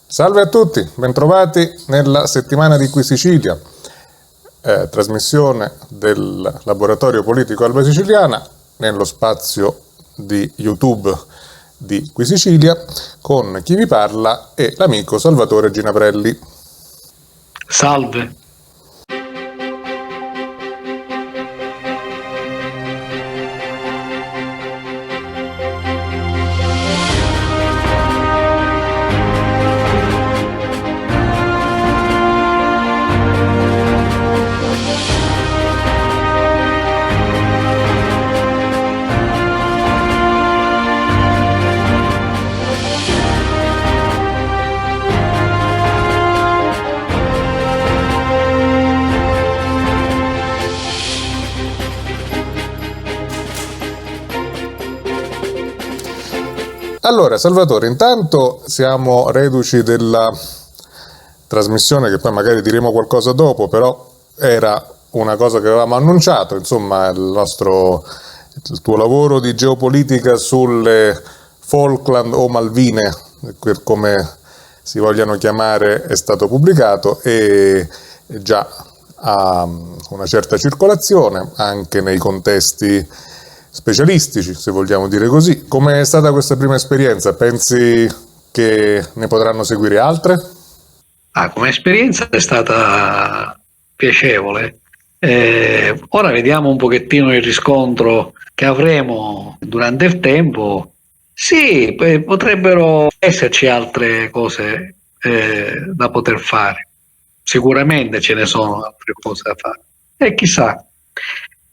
Salve a tutti, bentrovati nella settimana di Qui Sicilia, trasmissione del Laboratorio Politico Alba Siciliana nello spazio di YouTube di Qui Sicilia con chi vi parla e l'amico Salvatore Ginaprelli. Salve. Allora, Salvatore, intanto siamo reduci della trasmissione che poi magari diremo qualcosa dopo, però era una cosa che avevamo annunciato, insomma, il tuo lavoro di geopolitica sulle Falkland o Malvine, come si vogliano chiamare, è stato pubblicato e già ha una certa circolazione anche nei contesti specialistici, se vogliamo dire così. Come è stata questa prima esperienza? Pensi che ne potranno seguire altre? Come esperienza è stata piacevole. Ora vediamo un pochettino il riscontro che avremo durante il tempo. Sì, potrebbero esserci altre cose da poter fare. Sicuramente ce ne sono altre cose da fare. E chissà,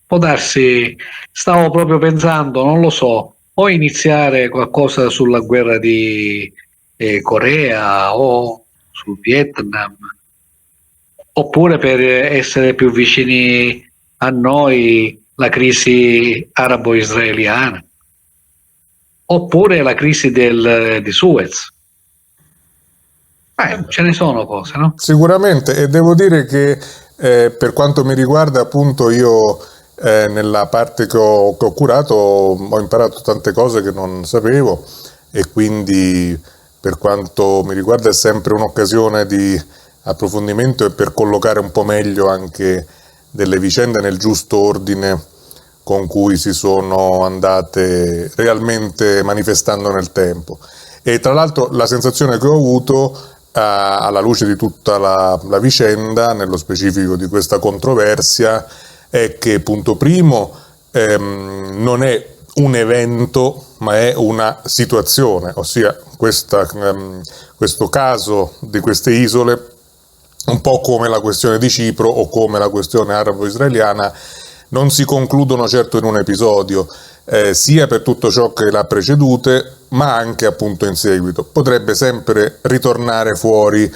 può darsi, stavo proprio pensando, non lo so, o iniziare qualcosa sulla guerra di Corea o sul Vietnam, oppure per essere più vicini a noi la crisi arabo-israeliana, oppure la crisi di Suez. Ce ne sono cose, no? Sicuramente, e devo dire che per quanto mi riguarda, appunto, io nella parte che ho curato ho imparato tante cose che non sapevo e quindi per quanto mi riguarda è sempre un'occasione di approfondimento e per collocare un po' meglio anche delle vicende nel giusto ordine con cui si sono andate realmente manifestando nel tempo. E tra l'altro la sensazione che ho avuto alla luce di tutta la vicenda, nello specifico di questa controversia, è che, punto primo, non è un evento ma è una situazione, ossia questo caso di queste isole, un po' come la questione di Cipro o come la questione arabo-israeliana, non si concludono certo in un episodio, sia per tutto ciò che l'ha precedute, ma anche appunto in seguito. Potrebbe sempre ritornare fuori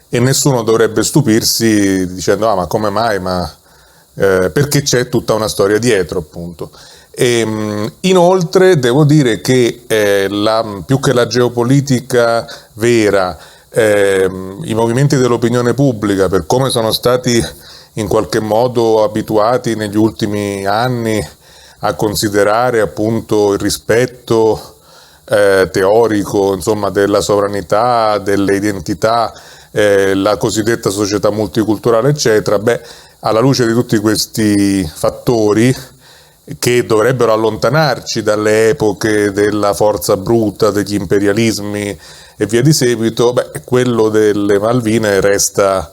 e nessuno dovrebbe stupirsi dicendo ma come mai, perché c'è tutta una storia dietro, appunto. Inoltre devo dire che più che la geopolitica vera, i movimenti dell'opinione pubblica, per come sono stati in qualche modo abituati negli ultimi anni a considerare appunto il rispetto teorico, insomma, della sovranità, delle identità, la cosiddetta società multiculturale, eccetera, alla luce di tutti questi fattori che dovrebbero allontanarci dalle epoche della forza bruta, degli imperialismi e via di seguito, quello delle Malvine resta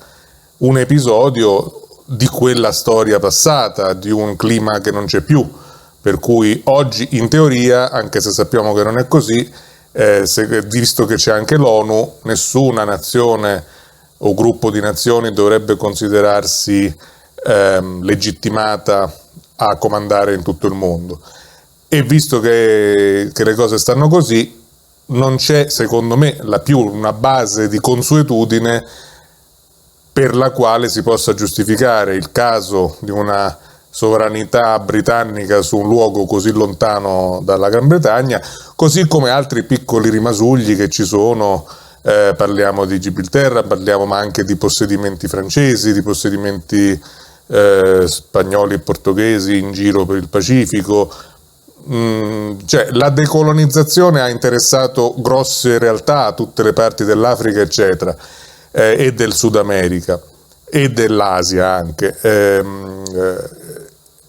un episodio di quella storia passata, di un clima che non c'è più, per cui oggi in teoria, anche se sappiamo che non è così, visto che c'è anche l'ONU, nessuna nazione o gruppo di nazioni dovrebbe considerarsi legittimata a comandare in tutto il mondo. E visto che le cose stanno così, non c'è, secondo me, una base di consuetudine per la quale si possa giustificare il caso di una sovranità britannica su un luogo così lontano dalla Gran Bretagna, così come altri piccoli rimasugli che ci sono, parliamo di Gibilterra, parliamo ma anche di possedimenti francesi, di possedimenti spagnoli e portoghesi in giro per il Pacifico, cioè, la decolonizzazione ha interessato grosse realtà, tutte le parti dell'Africa, eccetera, e del Sud America e dell'Asia anche.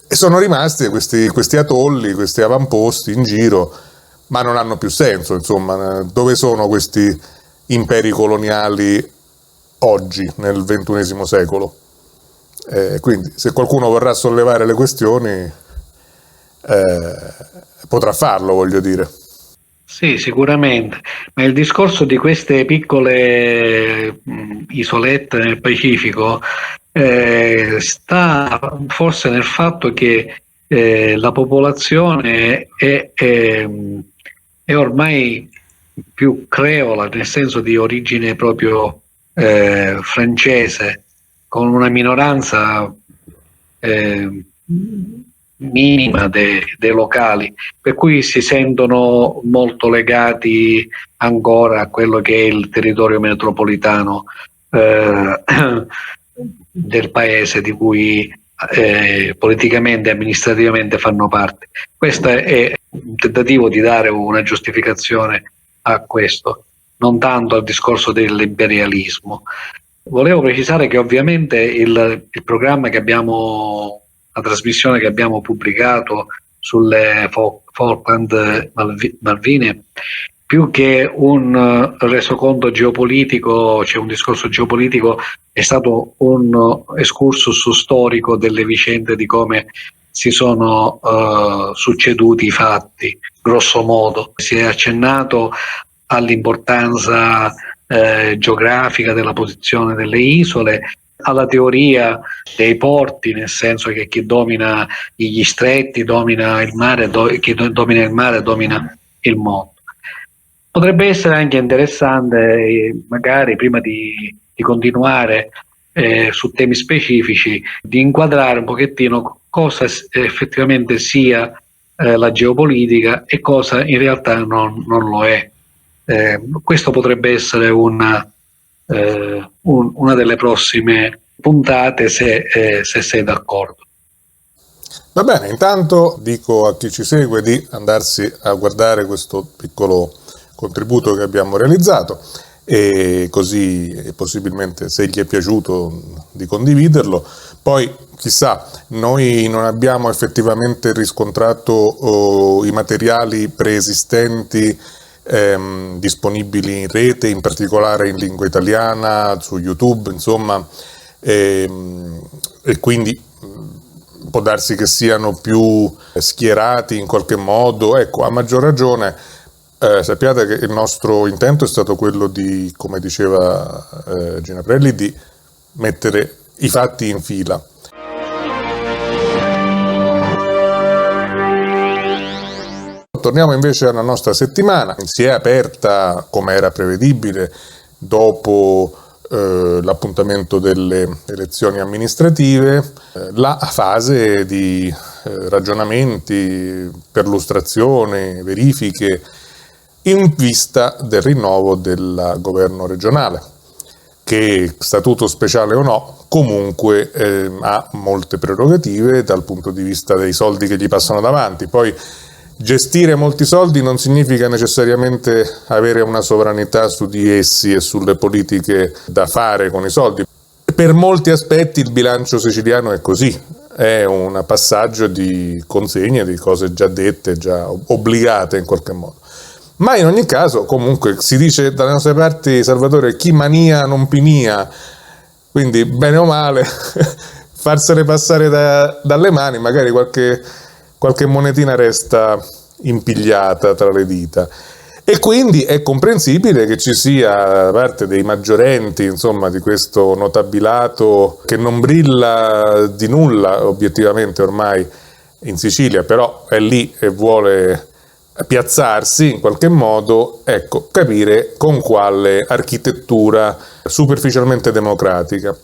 E sono rimasti questi atolli, questi avamposti in giro, ma non hanno più senso, insomma. Dove sono questi imperi coloniali oggi, nel XXI secolo? Quindi, se qualcuno vorrà sollevare le questioni, potrà farlo, voglio dire. Sì, sicuramente, ma il discorso di queste piccole isolette nel Pacifico sta forse nel fatto che la popolazione è ormai più creola, nel senso di origine proprio francese, con una minoranza minima dei locali, per cui si sentono molto legati ancora a quello che è il territorio metropolitano del paese di cui politicamente e amministrativamente fanno parte. Questo è un tentativo di dare una giustificazione a questo, non tanto al discorso dell'imperialismo. Volevo precisare che ovviamente il programma che abbiamo, la trasmissione che abbiamo pubblicato sulle Falkland Malvine, più che un resoconto geopolitico, cioè un discorso geopolitico, è stato un excursus storico delle vicende, di come si sono succeduti i fatti, grosso modo. Si è accennato all'importanza geografica della posizione delle isole, alla teoria dei porti, nel senso che chi domina gli stretti domina il mare, chi domina il mare domina il mondo. Potrebbe essere anche interessante, magari prima di continuare su temi specifici, di inquadrare un pochettino cosa effettivamente sia la geopolitica e cosa in realtà non lo è. Questo potrebbe essere una delle prossime puntate, se sei d'accordo. Va bene, intanto dico a chi ci segue di andarsi a guardare questo piccolo contributo che abbiamo realizzato, e così possibilmente, se gli è piaciuto, di condividerlo. Poi chissà, noi non abbiamo effettivamente riscontrato i materiali preesistenti disponibili in rete, in particolare in lingua italiana, su YouTube, insomma, e quindi può darsi che siano più schierati in qualche modo. Ecco, a maggior ragione sappiate che il nostro intento è stato quello di, come diceva Gina Prelli, di mettere i fatti in fila. Torniamo invece alla nostra settimana. Si è aperta, come era prevedibile, dopo l'appuntamento delle elezioni amministrative, la fase di ragionamenti, perlustrazioni, verifiche in vista del rinnovo del governo regionale, che statuto speciale o no, comunque ha molte prerogative dal punto di vista dei soldi che gli passano davanti. Poi gestire molti soldi non significa necessariamente avere una sovranità su di essi e sulle politiche da fare con i soldi. Per molti aspetti il bilancio siciliano è così, è un passaggio di consegne di cose già dette, già obbligate in qualche modo. Ma in ogni caso, comunque, si dice dalle nostre parti, Salvatore, chi mania non pinia, quindi bene o male farsene passare dalle mani, magari qualche monetina resta impigliata tra le dita. E quindi è comprensibile che ci sia da parte dei maggiorenti, insomma, di questo notabilato che non brilla di nulla obiettivamente ormai in Sicilia, però è lì e vuole piazzarsi in qualche modo, ecco, capire con quale architettura superficialmente democratica.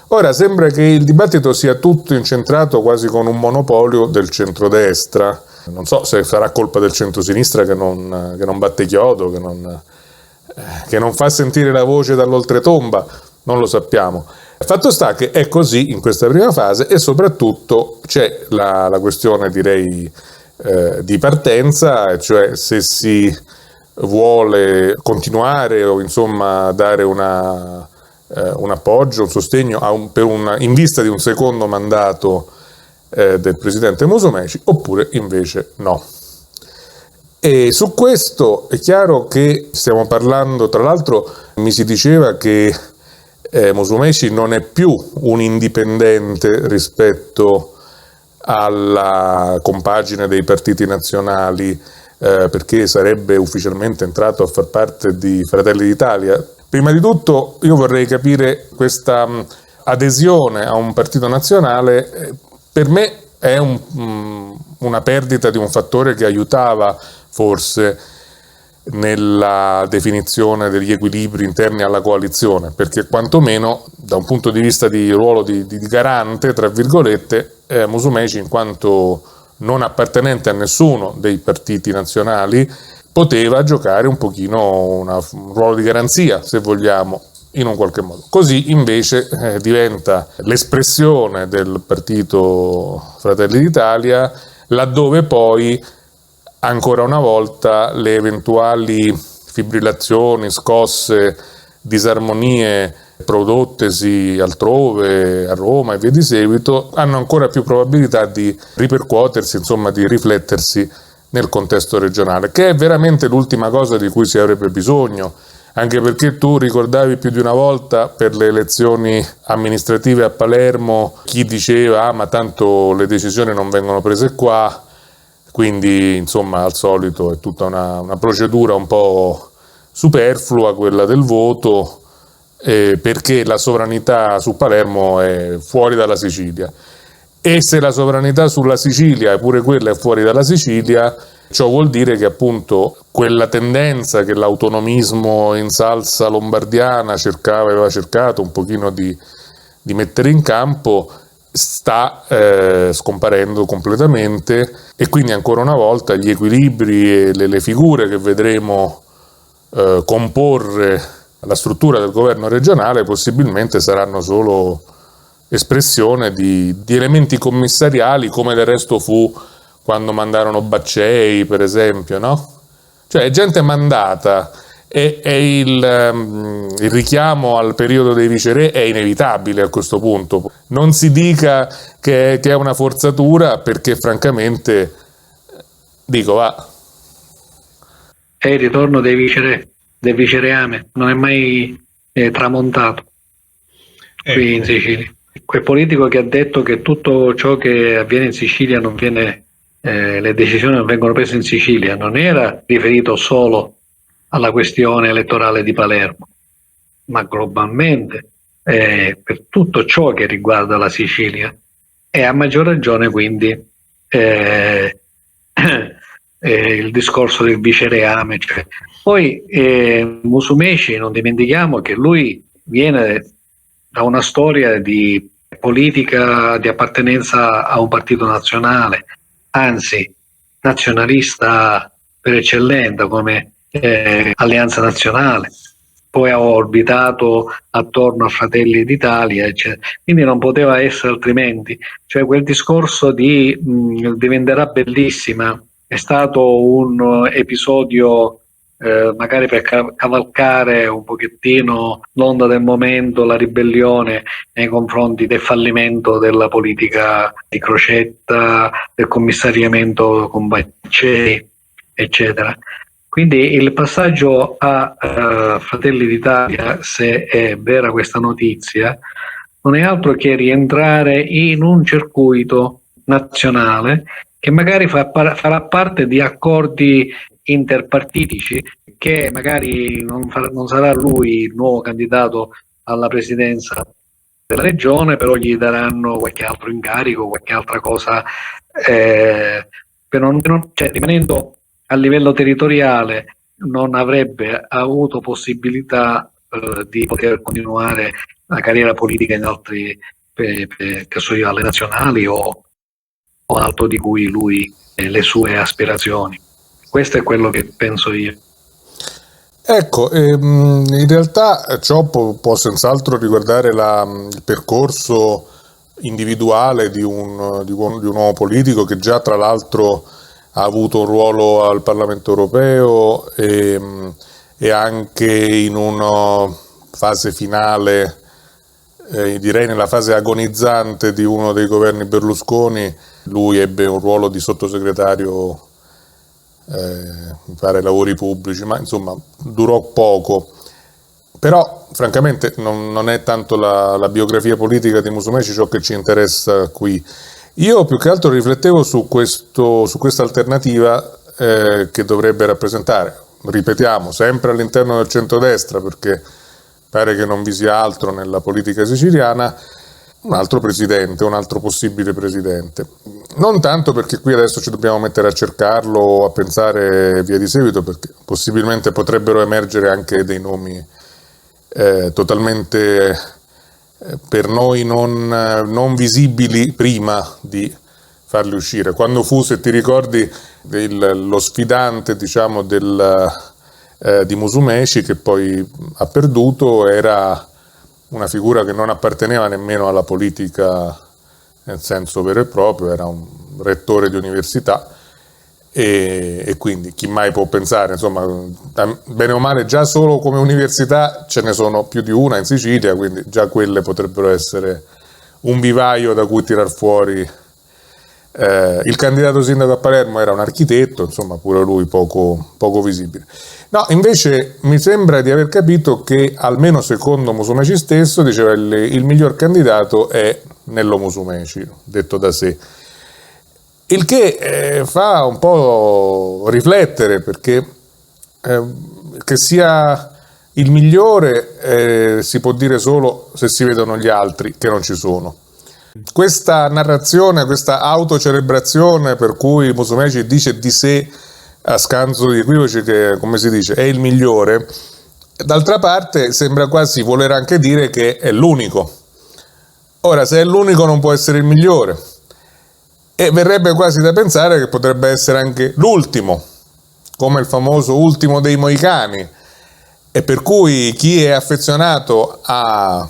Ora sembra che il dibattito sia tutto incentrato quasi con un monopolio del centrodestra. Non so se sarà colpa del centrosinistra che non batte chiodo, che non fa sentire la voce dall'oltretomba, non lo sappiamo. Fatto sta che è così in questa prima fase, e soprattutto c'è la questione, direi, di partenza, cioè se si vuole continuare o insomma dare un appoggio, un sostegno in vista di un secondo mandato del presidente Musumeci, oppure invece no. E su questo è chiaro che stiamo parlando, tra l'altro mi si diceva che Musumeci non è più un indipendente rispetto alla compagine dei partiti nazionali, perché sarebbe ufficialmente entrato a far parte di Fratelli d'Italia. Prima di tutto io vorrei capire questa adesione a un partito nazionale, per me è una perdita di un fattore che aiutava forse nella definizione degli equilibri interni alla coalizione, perché quantomeno da un punto di vista di ruolo di garante, tra virgolette, Musumeci, in quanto non appartenente a nessuno dei partiti nazionali, poteva giocare un pochino un ruolo di garanzia, se vogliamo, in un qualche modo. Così invece diventa l'espressione del partito Fratelli d'Italia, laddove poi ancora una volta le eventuali fibrillazioni, scosse, disarmonie prodottesi altrove, a Roma e via di seguito, hanno ancora più probabilità di ripercuotersi, insomma di riflettersi nel contesto regionale, che è veramente l'ultima cosa di cui si avrebbe bisogno, anche perché tu ricordavi più di una volta per le elezioni amministrative a Palermo chi diceva ma tanto le decisioni non vengono prese qua, quindi insomma al solito è tutta una procedura un po' superflua quella del voto, perché la sovranità su Palermo è fuori dalla Sicilia. E se la sovranità sulla Sicilia, pure quella è fuori dalla Sicilia, ciò vuol dire che appunto quella tendenza che l'autonomismo in salsa lombardiana aveva cercato un pochino di mettere in campo, sta scomparendo completamente, e quindi ancora una volta gli equilibri e le figure che vedremo comporre la struttura del governo regionale possibilmente saranno solo espressione di elementi commissariali, come del resto fu quando mandarono Baccei, per esempio, no? Cioè gente mandata, e il richiamo al periodo dei viceré è inevitabile a questo punto. Non si dica che è una forzatura, perché francamente, dico, va. È il ritorno dei viceré, del vicereame, non è mai tramontato qui in Sicilia. Quel politico che ha detto che tutto ciò che avviene in Sicilia non viene, le decisioni non vengono prese in Sicilia, non era riferito solo alla questione elettorale di Palermo, ma globalmente per tutto ciò che riguarda la Sicilia, e a maggior ragione quindi il discorso del vicereame. Cioè. Poi Musumeci, non dimentichiamo che lui viene da una storia di politica di appartenenza a un partito nazionale, anzi nazionalista per eccellenza, come Alleanza Nazionale, poi ha orbitato attorno a Fratelli d'Italia, eccetera. Quindi non poteva essere altrimenti. Cioè quel discorso diventerà bellissima è stato un episodio magari per cavalcare un pochettino l'onda del momento, la ribellione nei confronti del fallimento della politica di Crocetta, del commissariamento con Baccei, eccetera. Quindi il passaggio a Fratelli d'Italia, se è vera questa notizia, non è altro che rientrare in un circuito nazionale che magari farà parte di accordi interpartitici, che magari non sarà lui il nuovo candidato alla presidenza della regione, però gli daranno qualche altro incarico, qualche altra cosa, cioè, rimanendo a livello territoriale non avrebbe avuto possibilità di poter continuare la carriera politica in altri, che so io, alle nazionali o altro di cui lui le sue aspirazioni. Questo è quello che penso io. Ecco, in realtà ciò può senz'altro riguardare il percorso individuale di un uomo politico che già tra l'altro ha avuto un ruolo al Parlamento europeo e anche in una fase finale, direi nella fase agonizzante di uno dei governi Berlusconi, lui ebbe un ruolo di sottosegretario, mi pare, ai lavori pubblici, ma insomma durò poco. Però francamente non è tanto la biografia politica di Musumeci ciò che ci interessa qui. Io più che altro riflettevo su questa alternativa che dovrebbe rappresentare, ripetiamo, sempre all'interno del centrodestra, perché pare che non vi sia altro nella politica siciliana, un altro presidente, un altro possibile presidente. Non tanto perché qui adesso ci dobbiamo mettere a cercarlo o a pensare via di seguito, perché possibilmente potrebbero emergere anche dei nomi totalmente per noi non visibili prima di farli uscire. Quando fu, se ti ricordi, lo sfidante, diciamo, di Musumeci, che poi ha perduto, era una figura che non apparteneva nemmeno alla politica nel senso vero e proprio, era un rettore di università. E quindi chi mai può pensare, insomma, bene o male già solo come università ce ne sono più di una in Sicilia, quindi già quelle potrebbero essere un vivaio da cui tirar fuori. Il candidato sindaco a Palermo era un architetto, insomma pure lui poco visibile. No, invece mi sembra di aver capito che, almeno secondo Musumeci stesso, diceva il miglior candidato è Nello Musumeci, detto da sé. Il che fa un po' riflettere, perché che sia il migliore si può dire solo se si vedono gli altri che non ci sono. Questa narrazione, questa autocelebrazione per cui Musumeci dice di sé a scanso di equivoci che, come si dice, è il migliore, d'altra parte sembra quasi voler anche dire che è l'unico. Ora, se è l'unico non può essere il migliore. E verrebbe quasi da pensare che potrebbe essere anche l'ultimo, come il famoso ultimo dei Moicani, e per cui chi è affezionato a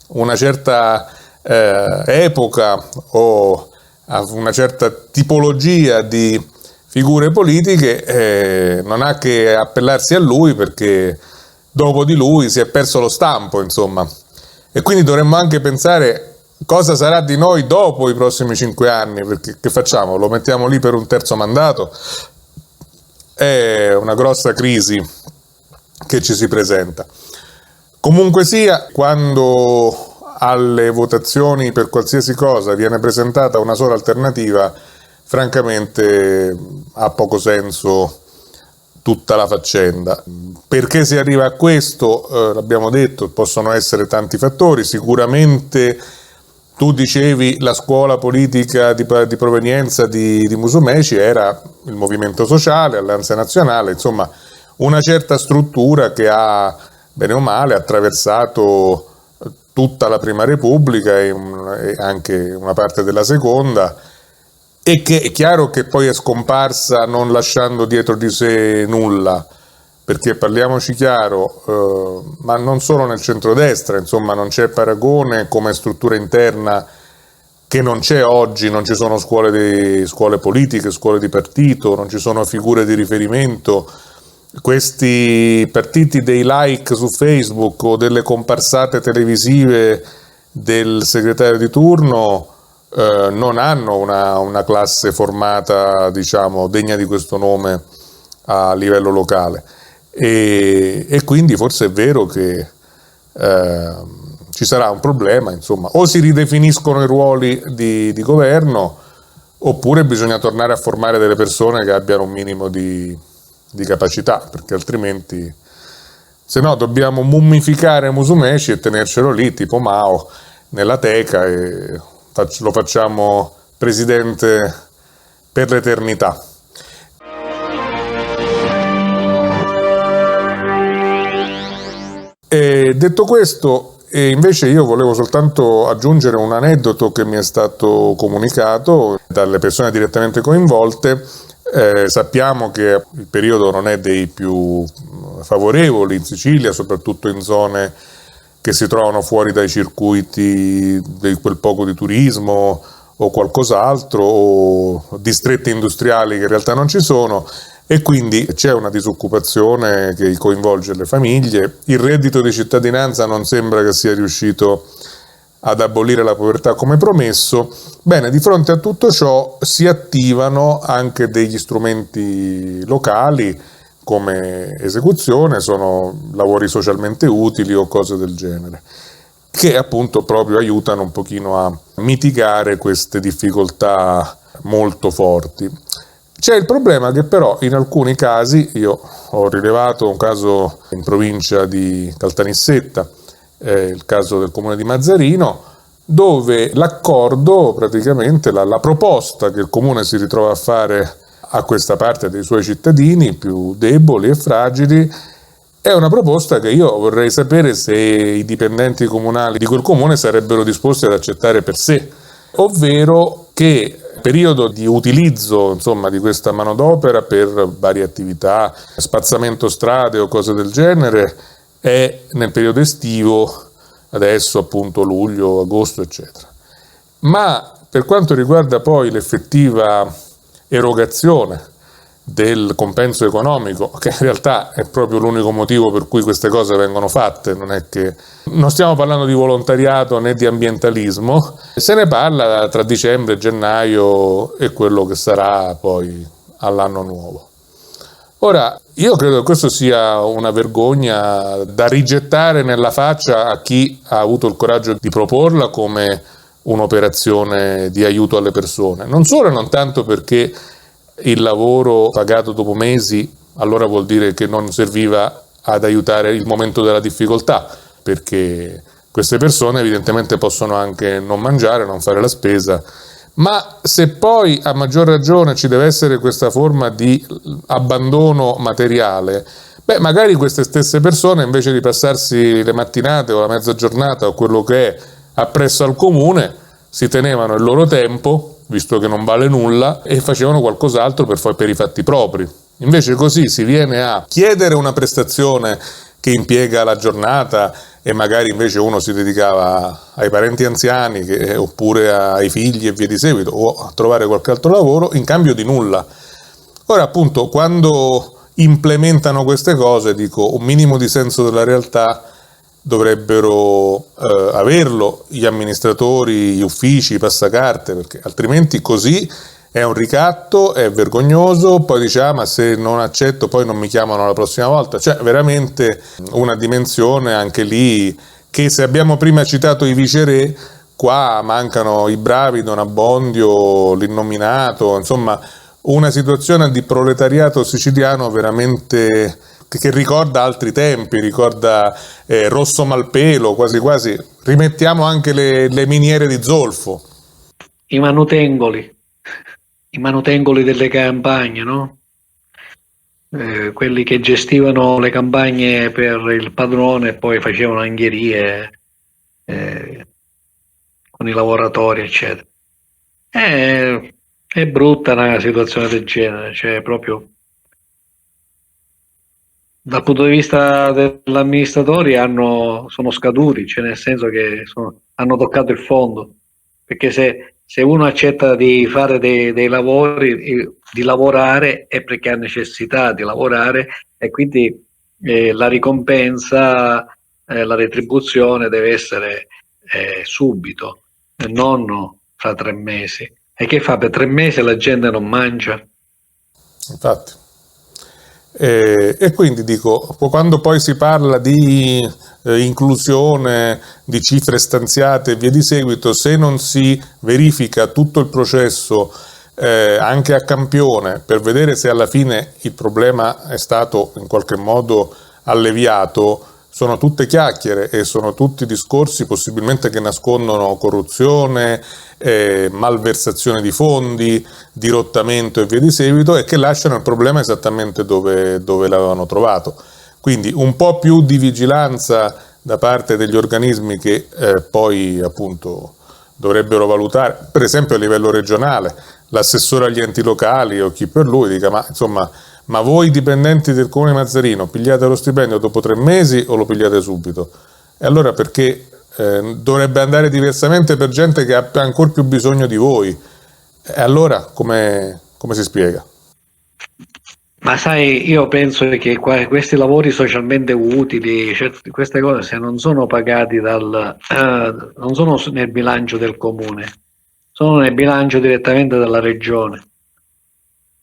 una certa epoca o a una certa tipologia di figure politiche non ha che appellarsi a lui, perché dopo di lui si è perso lo stampo, insomma. E quindi dovremmo anche pensare cosa sarà di noi dopo i prossimi 5 anni, perché che facciamo? Lo mettiamo lì per un terzo mandato? È una grossa crisi che ci si presenta. Comunque sia, quando alle votazioni per qualsiasi cosa viene presentata una sola alternativa, francamente ha poco senso tutta la faccenda. Perché si arriva a questo, l'abbiamo detto, possono essere tanti fattori. Sicuramente tu dicevi la scuola politica di provenienza di Musumeci era il Movimento Sociale, Alleanza Nazionale, insomma una certa struttura che ha bene o male attraversato tutta la Prima Repubblica e anche una parte della Seconda, e che è chiaro che poi è scomparsa non lasciando dietro di sé nulla, perché parliamoci chiaro, ma non solo nel centrodestra, insomma non c'è paragone come struttura interna che non c'è oggi, non ci sono scuole politiche, scuole di partito, non ci sono figure di riferimento. Questi partiti dei like su Facebook o delle comparsate televisive del segretario di turno non hanno una classe formata, diciamo, degna di questo nome a livello locale, e quindi forse è vero che ci sarà un problema, insomma, o si ridefiniscono i ruoli di governo, oppure bisogna tornare a formare delle persone che abbiano un minimo di capacità, perché altrimenti, se no, dobbiamo mummificare Musumeci e tenercelo lì tipo Mao nella teca e lo facciamo presidente per l'eternità. E detto questo, invece io volevo soltanto aggiungere un aneddoto che mi è stato comunicato dalle persone direttamente coinvolte. Sappiamo che il periodo non è dei più favorevoli in Sicilia, soprattutto in zone che si trovano fuori dai circuiti di quel poco di turismo o qualcos'altro, o distretti industriali che in realtà non ci sono, e quindi c'è una disoccupazione che coinvolge le famiglie. Il reddito di cittadinanza non sembra che sia riuscito ad abolire la povertà come promesso. Bene, di fronte a tutto ciò si attivano anche degli strumenti locali come esecuzione, sono lavori socialmente utili o cose del genere, che appunto proprio aiutano un pochino a mitigare queste difficoltà molto forti. C'è il problema che però in alcuni casi, io ho rilevato un caso in provincia di Caltanissetta, il caso del comune di Mazzarino, dove l'accordo, praticamente la proposta che il comune si ritrova a fare a questa parte dei suoi cittadini più deboli e fragili, è una proposta che io vorrei sapere se i dipendenti comunali di quel comune sarebbero disposti ad accettare per sé, ovvero che periodo di utilizzo, insomma, di questa manodopera per varie attività, spazzamento strade o cose del genere, è nel periodo estivo, adesso appunto luglio, agosto, eccetera. Ma per quanto riguarda poi l'effettiva erogazione del compenso economico, che in realtà è proprio l'unico motivo per cui queste cose vengono fatte, non stiamo parlando di volontariato né di ambientalismo, se ne parla tra dicembre e gennaio e quello che sarà poi all'anno nuovo. Ora, io credo che questo sia una vergogna da rigettare nella faccia a chi ha avuto il coraggio di proporla come un'operazione di aiuto alle persone, non solo e non tanto perché il lavoro pagato dopo mesi allora vuol dire che non serviva ad aiutare il momento della difficoltà, perché queste persone evidentemente possono anche non mangiare, non fare la spesa, ma se poi a maggior ragione ci deve essere questa forma di abbandono materiale, magari queste stesse persone invece di passarsi le mattinate o la mezza giornata o quello che è appresso al comune, si tenevano il loro tempo, visto che non vale nulla, e facevano qualcos'altro per i fatti propri. Invece così si viene a chiedere una prestazione che impiega la giornata e magari invece uno si dedicava ai parenti anziani oppure ai figli e via di seguito, o a trovare qualche altro lavoro in cambio di nulla. Ora appunto quando implementano queste cose, dico, un minimo di senso della realtà dovrebbero averlo gli amministratori, gli uffici, i passacarte, perché altrimenti così è un ricatto, è vergognoso, poi dice ma se non accetto poi non mi chiamano la prossima volta, cioè veramente una dimensione anche lì che, se abbiamo prima citato i viceré, qua mancano i bravi, Don Abbondio, l'innominato, insomma una situazione di proletariato siciliano veramente che ricorda altri tempi, ricorda Rosso Malpelo, quasi quasi, rimettiamo anche le miniere di zolfo. I manutengoli delle campagne, no? Quelli che gestivano le campagne per il padrone e poi facevano angherie con i lavoratori, eccetera. È brutta una situazione del genere, cioè proprio dal punto di vista degli amministratori sono scaduti, cioè nel senso che hanno toccato il fondo, perché se uno accetta di fare dei lavori, di lavorare, è perché ha necessità di lavorare, e quindi la ricompensa, la retribuzione deve essere subito, e non fra 3 mesi. E che fa? Per 3 mesi la gente non mangia. Infatti. E quindi dico, quando poi si parla di inclusione, di cifre stanziate e via di seguito, se non si verifica tutto il processo anche a campione per vedere se alla fine il problema è stato in qualche modo alleviato, sono tutte chiacchiere e sono tutti discorsi possibilmente che nascondono corruzione, malversazione di fondi, dirottamento e via di seguito, e che lasciano il problema esattamente dove l'avevano trovato. Quindi un po' più di vigilanza da parte degli organismi che poi appunto dovrebbero valutare, per esempio a livello regionale, l'assessore agli enti locali o chi per lui dica ma voi dipendenti del comune Mazzarino pigliate lo stipendio dopo 3 mesi o lo pigliate subito? E allora perché dovrebbe andare diversamente per gente che ha ancora più bisogno di voi. E allora come si spiega? Ma sai, io penso che questi lavori socialmente utili, queste cose, se non sono pagati non sono nel bilancio del comune, sono nel bilancio direttamente della regione.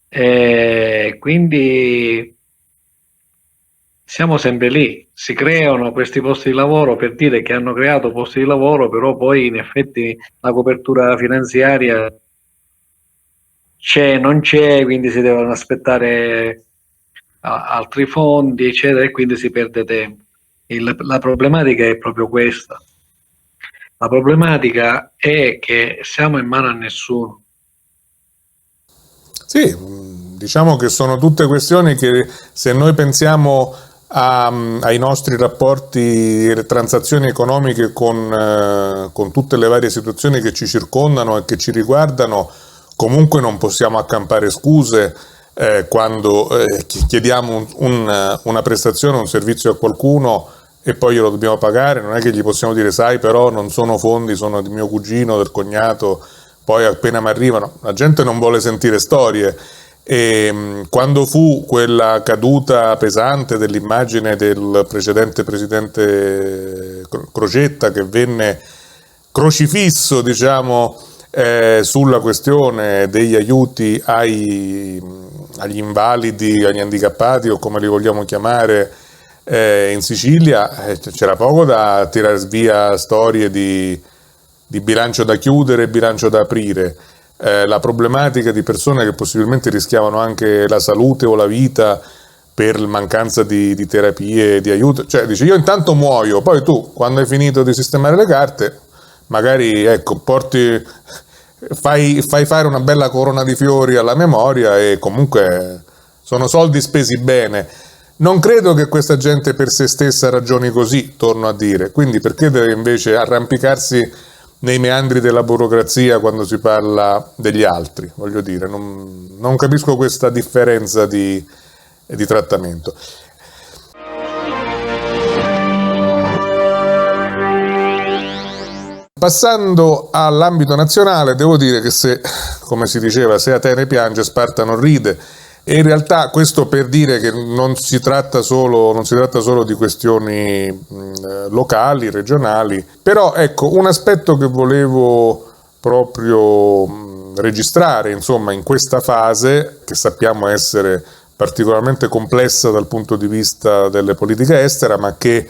E quindi siamo sempre lì, si creano questi posti di lavoro per dire che hanno creato posti di lavoro, però poi in effetti la copertura finanziaria non c'è, quindi si devono aspettare altri fondi, eccetera, e quindi si perde tempo. La problematica è proprio questa. La problematica è che siamo in mano a nessuno. Sì, diciamo che sono tutte questioni che, se noi pensiamo ai nostri rapporti e le transazioni economiche con tutte le varie situazioni che ci circondano e che ci riguardano, comunque non possiamo accampare scuse quando chiediamo una prestazione, un servizio a qualcuno e poi glielo dobbiamo pagare. Non è che gli possiamo dire: sai, però non sono fondi, sono di mio cugino, del cognato, poi appena mi arrivano. La gente non vuole sentire storie. E quando fu quella caduta pesante dell'immagine del precedente presidente Crocetta, che venne crocifisso, diciamo, sulla questione degli aiuti agli invalidi, agli handicappati, o come li vogliamo chiamare, in Sicilia, c'era poco da tirare via storie di bilancio da chiudere e bilancio da aprire. La problematica di persone che possibilmente rischiavano anche la salute o la vita per mancanza di terapie, di aiuto. Cioè, dici: io intanto muoio, poi tu, quando hai finito di sistemare le carte, magari, ecco, fai fare una bella corona di fiori alla memoria, e comunque sono soldi spesi bene. Non credo che questa gente per se stessa ragioni così, torno a dire. Quindi perché deve invece arrampicarsi nei meandri della burocrazia quando si parla degli altri? Voglio dire, non capisco questa differenza di trattamento. Passando all'ambito nazionale, devo dire che se, come si diceva, se Atene piange, Sparta non ride. E in realtà questo per dire che non si tratta solo di questioni locali, regionali, però ecco, un aspetto che volevo proprio registrare, insomma, in questa fase, che sappiamo essere particolarmente complessa dal punto di vista delle politiche estere, ma che,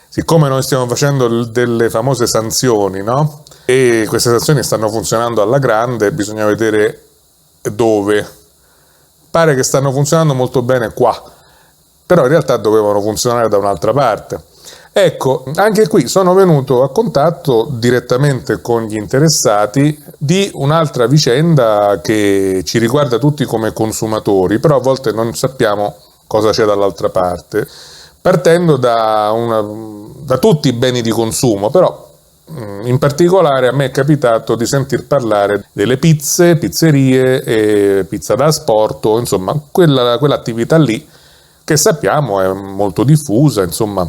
siccome noi stiamo facendo delle famose sanzioni, no? E queste sanzioni stanno funzionando alla grande, bisogna vedere dove. Pare che stanno funzionando molto bene qua, però in realtà dovevano funzionare da un'altra parte. Ecco, anche qui sono venuto a contatto direttamente con gli interessati di un'altra vicenda che ci riguarda tutti come consumatori, però a volte non sappiamo cosa c'è dall'altra parte, partendo da tutti i beni di consumo, però in particolare a me è capitato di sentir parlare delle pizze, pizzerie e pizza da asporto, insomma quell'attività lì che sappiamo è molto diffusa, insomma,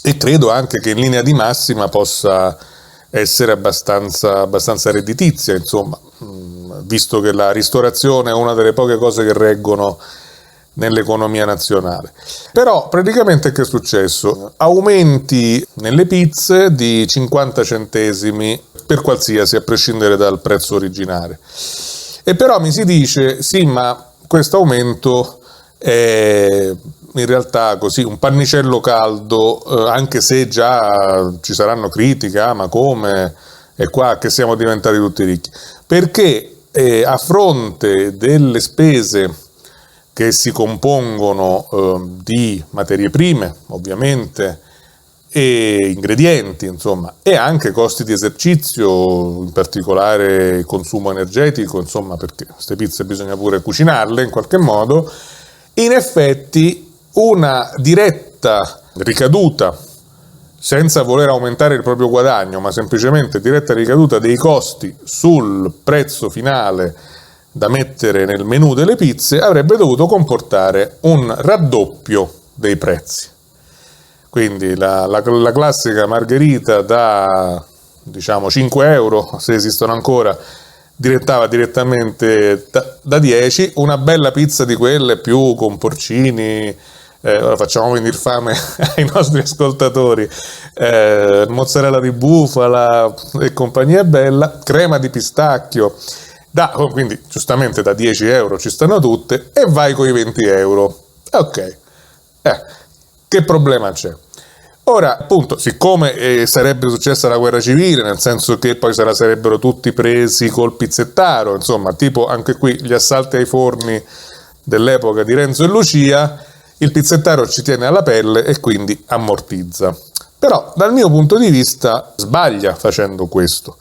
e credo anche che in linea di massima possa essere abbastanza redditizia, insomma, visto che la ristorazione è una delle poche cose che reggono nell'economia nazionale. Però praticamente che è successo? Aumenti nelle pizze di 50 centesimi per qualsiasi, a prescindere dal prezzo originale. E però mi si dice: sì, ma questo aumento è in realtà così un pannicello caldo, anche se già ci saranno critiche: ma come è qua che siamo diventati tutti ricchi? Perché a fronte delle spese che si compongono di materie prime, ovviamente, e ingredienti, insomma, e anche costi di esercizio, in particolare il consumo energetico, insomma, perché queste pizze bisogna pure cucinarle in qualche modo, in effetti una diretta ricaduta, senza voler aumentare il proprio guadagno, ma semplicemente diretta ricaduta dei costi sul prezzo finale da mettere nel menù delle pizze, avrebbe dovuto comportare un raddoppio dei prezzi. Quindi la classica margherita da, diciamo, 5 euro, se esistono ancora, diventava direttamente da 10, una bella pizza di quelle più con porcini, ora facciamo venire fame ai nostri ascoltatori, mozzarella di bufala e compagnia bella, crema di pistacchio, quindi giustamente da 10 euro ci stanno tutte, e vai con i 20 euro. Ok, che problema c'è? Ora, appunto, siccome sarebbe successa la guerra civile, nel senso che poi sarebbero tutti presi col pizzettaro, insomma, tipo anche qui gli assalti ai forni dell'epoca di Renzo e Lucia, il pizzettaro ci tiene alla pelle e quindi ammortizza. Però, dal mio punto di vista, sbaglia facendo questo,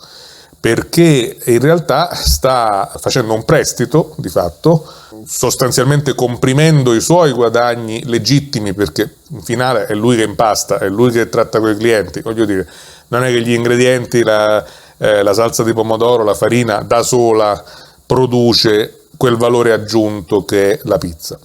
perché in realtà sta facendo un prestito, di fatto, sostanzialmente comprimendo i suoi guadagni legittimi, perché in finale è lui che impasta, è lui che tratta con i clienti, voglio dire, non è che gli ingredienti, la salsa di pomodoro, la farina da sola produce quel valore aggiunto che è la pizza.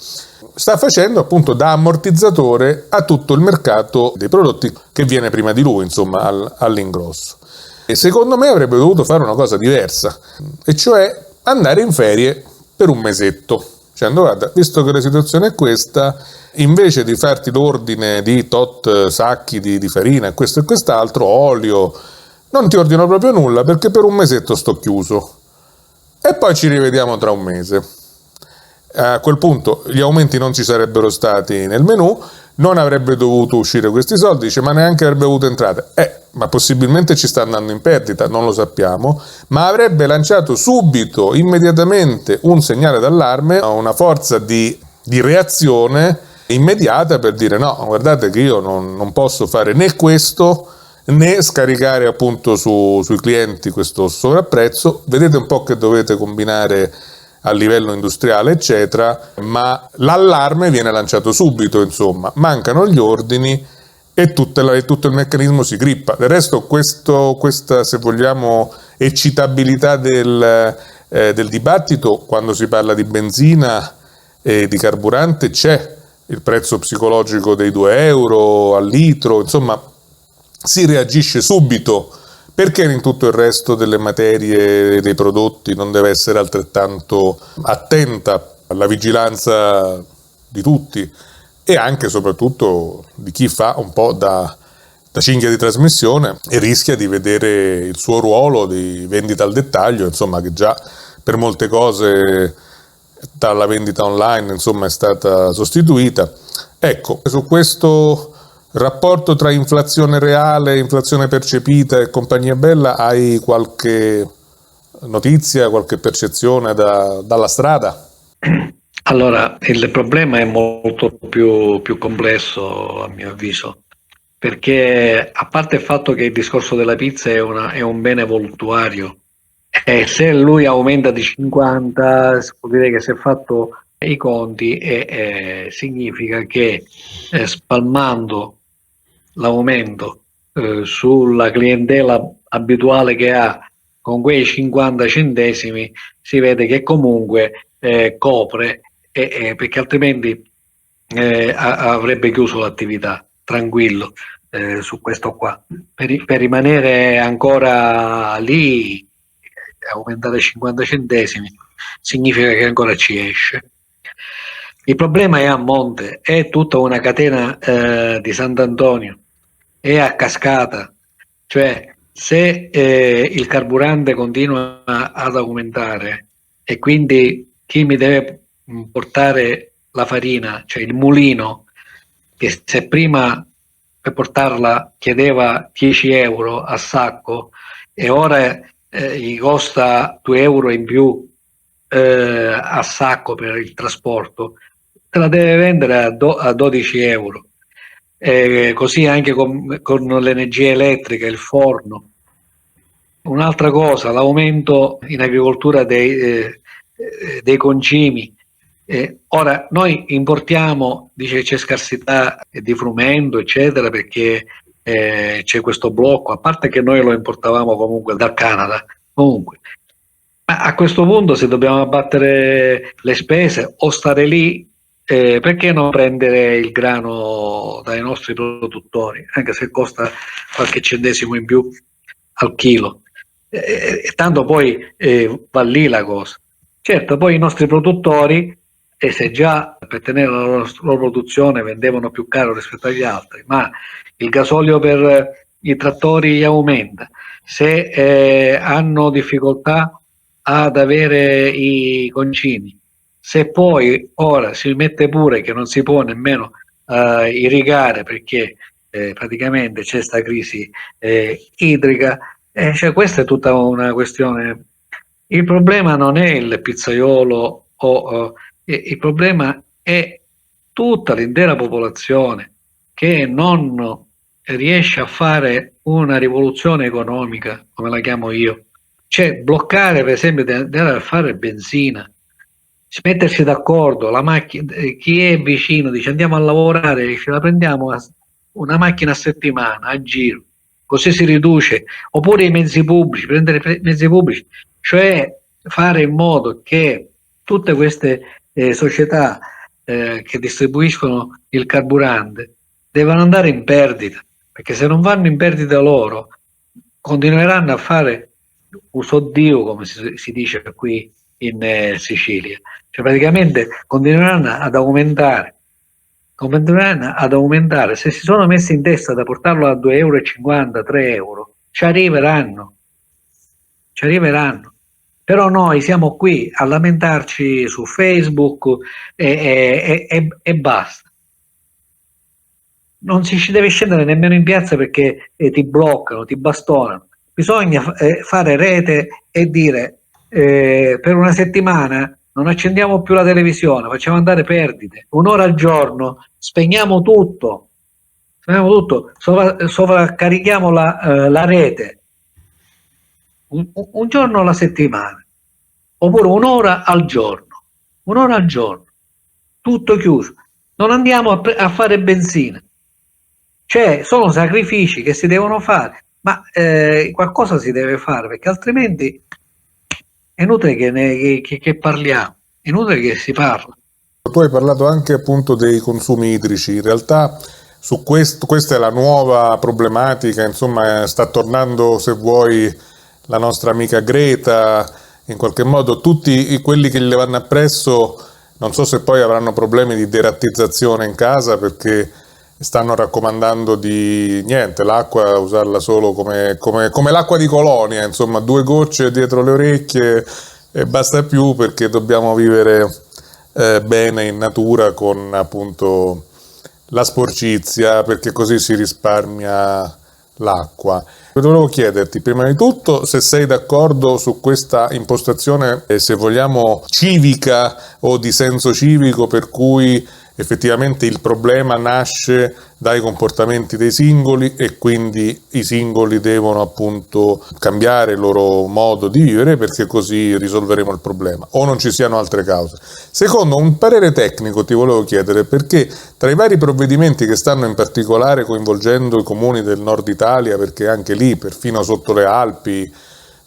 Sta facendo appunto da ammortizzatore a tutto il mercato dei prodotti che viene prima di lui, insomma, all'ingrosso. E secondo me avrebbe dovuto fare una cosa diversa, e cioè andare in ferie per un mesetto, dicendo: guarda, visto che la situazione è questa, invece di farti l'ordine di tot sacchi di farina e questo e quest'altro, olio, non ti ordino proprio nulla perché per un mesetto sto chiuso e poi ci rivediamo tra un mese. A quel punto gli aumenti non ci sarebbero stati nel menù, non avrebbe dovuto uscire questi soldi, dice, ma neanche avrebbe avuto entrate. Ma possibilmente ci sta andando in perdita, non lo sappiamo, ma avrebbe lanciato subito, immediatamente, un segnale d'allarme, una forza di reazione immediata per dire: no, guardate che io non posso fare né questo, né scaricare appunto sui clienti questo sovrapprezzo, vedete un po' che dovete combinare a livello industriale, eccetera, ma l'allarme viene lanciato subito, insomma, mancano gli ordini e tutto il meccanismo si grippa. Del resto questa, se vogliamo, eccitabilità del dibattito, quando si parla di benzina e di carburante, c'è il prezzo psicologico dei 2 euro al litro, insomma, si reagisce subito. Perché in tutto il resto delle materie e dei prodotti non deve essere altrettanto attenta alla vigilanza di tutti e anche e soprattutto di chi fa un po' da cinghia di trasmissione e rischia di vedere il suo ruolo di vendita al dettaglio, insomma, che già per molte cose dalla vendita online, insomma, è stata sostituita. Ecco, su questo rapporto tra inflazione reale, inflazione percepita e compagnia bella, hai qualche notizia, qualche percezione dalla strada? Allora, il problema è molto più complesso, a mio avviso, perché a parte il fatto che il discorso della pizza è un bene voluttuario, e se lui aumenta di 50, vuol dire che si è fatto i conti e significa che spalmando l'aumento sulla clientela abituale che ha con quei 50 centesimi si vede che comunque copre, perché altrimenti avrebbe chiuso l'attività, tranquillo, su questo qua. Per rimanere ancora lì, aumentare 50 centesimi significa che ancora ci esce. Il problema è a monte, è tutta una catena di Sant'Antonio, è a cascata, cioè se il carburante continua ad aumentare e quindi chi mi deve portare la farina, cioè il mulino, che se prima per portarla chiedeva 10 euro a sacco e ora gli costa 2 euro in più a sacco per il trasporto, te la deve vendere a 12 euro. Così anche con l'energia elettrica, il forno. Un'altra cosa, l'aumento in agricoltura dei concimi. Ora noi importiamo, dice c'è scarsità di frumento, eccetera, perché c'è questo blocco, a parte che noi lo importavamo comunque dal Canada. Comunque, a questo punto, se dobbiamo abbattere le spese o stare lì perché non prendere il grano dai nostri produttori, anche se costa qualche centesimo in più al chilo? Tanto poi va lì la cosa. Certo, poi i nostri produttori, e se già per tenere la loro produzione vendevano più caro rispetto agli altri, ma il gasolio per i trattori aumenta, se hanno difficoltà ad avere i concimi, se poi ora si mette pure che non si può nemmeno irrigare perché praticamente c'è questa crisi idrica, cioè questa è tutta una questione. Il problema non è il pizzaiolo il problema è tutta l'intera popolazione che non riesce a fare una rivoluzione economica, come la chiamo io, cioè bloccare per esempio di andare a fare benzina, mettersi d'accordo, la macchina, chi è vicino dice andiamo a lavorare, ce la prendiamo una macchina a settimana a giro, così si riduce, oppure i mezzi pubblici, prendere i mezzi pubblici, cioè fare in modo che tutte queste società che distribuiscono il carburante devono andare in perdita, perché se non vanno in perdita loro continueranno a fare uso Dio, come si dice qui in Sicilia, cioè praticamente continueranno ad aumentare, se si sono messi in testa da portarlo a 2,50 euro, 3 euro, ci arriveranno, però noi siamo qui a lamentarci su Facebook e basta. Non si ci deve scendere nemmeno in piazza perché ti bloccano, ti bastonano. Bisogna fare rete e dire per una settimana non accendiamo più la televisione, facciamo andare perdite. Un'ora al giorno, spegniamo tutto, sovraccarichiamo la rete. Un giorno alla settimana, oppure un'ora al giorno, tutto chiuso. Non andiamo a fare benzina. Cioè, sono sacrifici che si devono fare, ma qualcosa si deve fare, perché altrimenti è inutile che parliamo, è inutile che si parla. Tu hai parlato anche appunto dei consumi idrici, in realtà su questa è la nuova problematica, insomma sta tornando, se vuoi, la nostra amica Greta, in qualche modo tutti quelli che le vanno appresso, non so se poi avranno problemi di derattizzazione in casa perché stanno raccomandando di niente, l'acqua usarla solo come l'acqua di Colonia, insomma 2 gocce dietro le orecchie e basta più perché dobbiamo vivere bene in natura con appunto la sporcizia perché così si risparmia l'acqua. Volevo chiederti prima di tutto se sei d'accordo su questa impostazione, se vogliamo civica o di senso civico, per cui effettivamente il problema nasce dai comportamenti dei singoli e quindi i singoli devono appunto cambiare il loro modo di vivere perché così risolveremo il problema, o non ci siano altre cause. Secondo, un parere tecnico ti volevo chiedere, perché tra i vari provvedimenti che stanno in particolare coinvolgendo i comuni del nord Italia, perché anche lì perfino sotto le Alpi,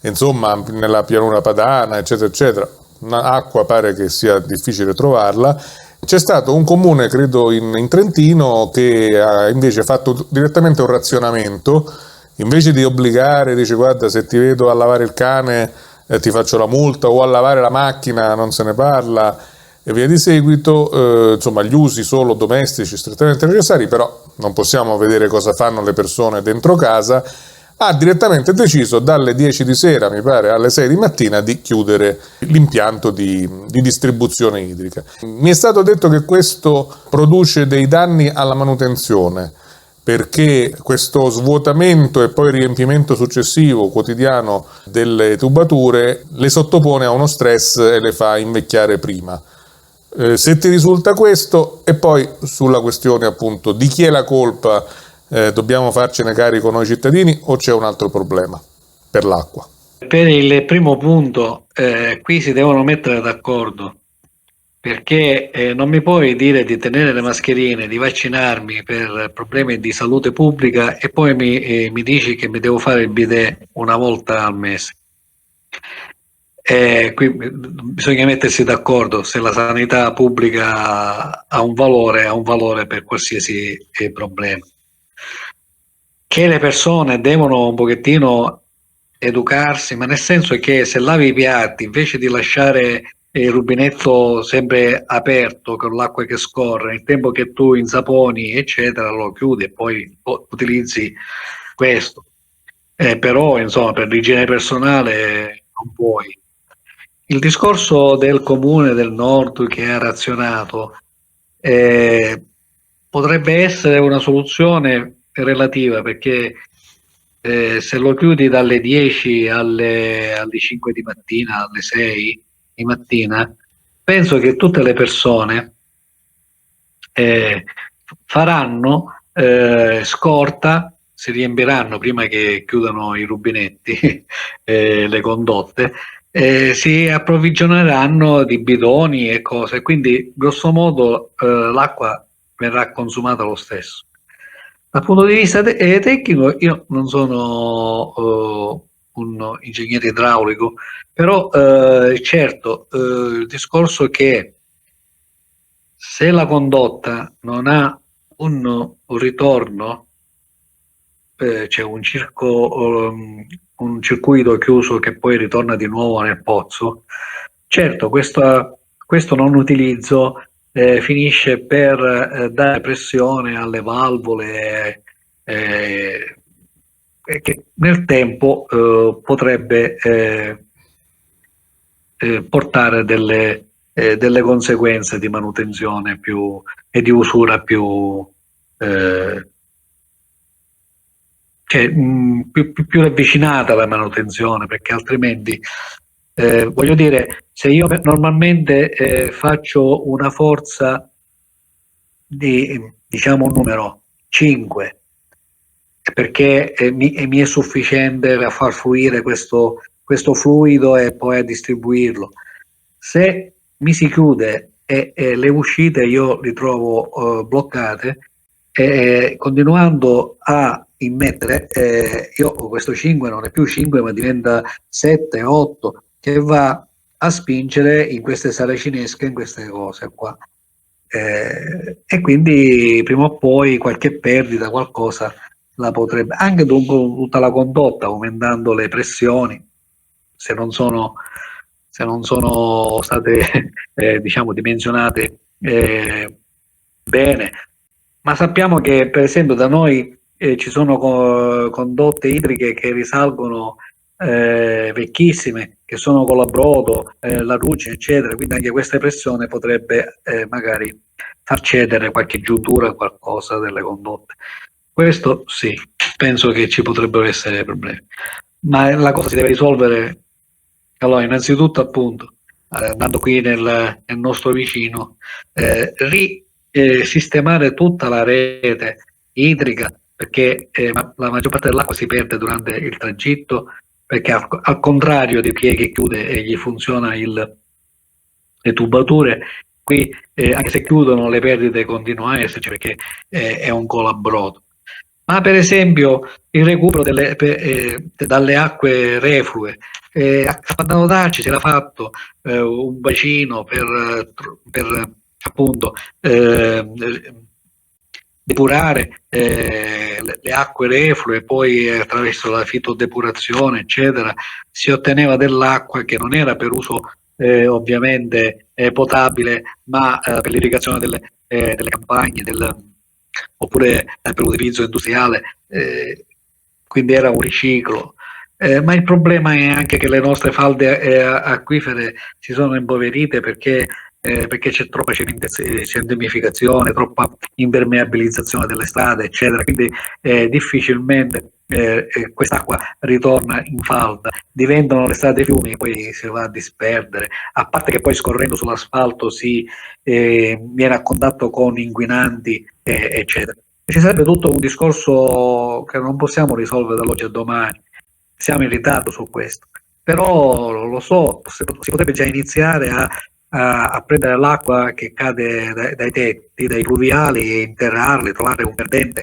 insomma nella pianura padana eccetera eccetera, acqua pare che sia difficile trovarla, c'è stato un comune, credo in Trentino, che ha invece fatto direttamente un razionamento, invece di obbligare, dice guarda se ti vedo a lavare il cane ti faccio la multa, o a lavare la macchina non se ne parla e via di seguito, insomma gli usi solo domestici strettamente necessari, però non possiamo vedere cosa fanno le persone dentro casa, ha direttamente deciso dalle 10 di sera, mi pare, alle 6 di mattina di chiudere l'impianto di distribuzione idrica. Mi è stato detto che questo produce dei danni alla manutenzione, perché questo svuotamento e poi riempimento successivo quotidiano delle tubature le sottopone a uno stress e le fa invecchiare prima. Se ti risulta questo, e poi sulla questione appunto di chi è la colpa, dobbiamo farcene carico noi cittadini o c'è un altro problema per l'acqua? Per il primo punto, qui si devono mettere d'accordo, perché non mi puoi dire di tenere le mascherine, di vaccinarmi per problemi di salute pubblica e poi mi dici che mi devo fare il bidet una volta al mese. Qui bisogna mettersi d'accordo se la sanità pubblica ha un valore per qualsiasi problema. Che le persone devono un pochettino educarsi, ma nel senso che se lavi i piatti, invece di lasciare il rubinetto sempre aperto con l'acqua che scorre, nel tempo che tu insaponi, eccetera, lo chiudi e poi utilizzi questo. Però, insomma, per l'igiene personale non puoi. Il discorso del comune del nord che ha razionato eh, potrebbe essere una soluzione relativa perché se lo chiudi dalle 10 alle 5 di mattina, alle 6 di mattina, penso che tutte le persone eh, faranno scorta, si riempiranno prima che chiudano i rubinetti, le condotte, si approvvigioneranno di bidoni e cose, quindi grosso modo l'acqua verrà consumata lo stesso. Dal punto di vista tecnico, io non sono un ingegnere idraulico, però certo, il discorso che se la condotta non ha un ritorno, c'è un circuito chiuso che poi ritorna di nuovo nel pozzo, certo questo non utilizzo finisce per dare pressione alle valvole che nel tempo potrebbe portare delle conseguenze di manutenzione più, e di usura più, più ravvicinata alla manutenzione, perché altrimenti voglio dire, se io normalmente faccio una forza di, diciamo, un numero 5, perché mi è sufficiente a far fluire questo fluido e poi a distribuirlo. Se mi si chiude e le uscite io li trovo bloccate, continuando a immettere, io questo 5 non è più 5 ma diventa 7, 8, che va a spingere in queste saracinesche, in queste cose qua. E quindi prima o poi qualche perdita, qualcosa la potrebbe, anche tutta la condotta, aumentando le pressioni, se non sono, se non sono state diciamo dimensionate bene. Ma sappiamo che per esempio da noi ci sono condotte idriche che risalgono vecchissime, che sono con la brodo, la ruce, eccetera, quindi anche questa pressione potrebbe magari far cedere qualche giuntura, qualcosa delle condotte. Questo sì, penso che ci potrebbero essere problemi, ma la cosa si deve risolvere, allora innanzitutto appunto, andando qui nel nostro vicino, sistemare tutta la rete idrica, perché la maggior parte dell'acqua si perde durante il tragitto, perché al contrario di chi che chiude e gli funziona le tubature, qui anche se chiudono le perdite continuano a esserci perché è un colabrodo. Ma per esempio il recupero dalle acque reflue, a Cappandano d'Arci si era fatto un bacino per appunto depurare le acque reflue, poi attraverso la fitodepurazione eccetera si otteneva dell'acqua che non era per uso ovviamente potabile, ma per l'irrigazione delle campagne, oppure per l'utilizzo industriale, quindi era un riciclo. Ma il problema è anche che le nostre falde acquifere si sono impoverite perché c'è troppa cementificazione, troppa impermeabilizzazione delle strade, eccetera, quindi difficilmente quest'acqua ritorna in falda, diventano le strade fiumi e poi si va a disperdere, a parte che poi scorrendo sull'asfalto si viene a contatto con inquinanti, eccetera. Ci sarebbe tutto un discorso che non possiamo risolvere dall'oggi a domani, siamo in ritardo su questo, però lo so, si potrebbe già iniziare a prendere l'acqua che cade dai tetti, dai fluviali, interrarli, trovare un perdente,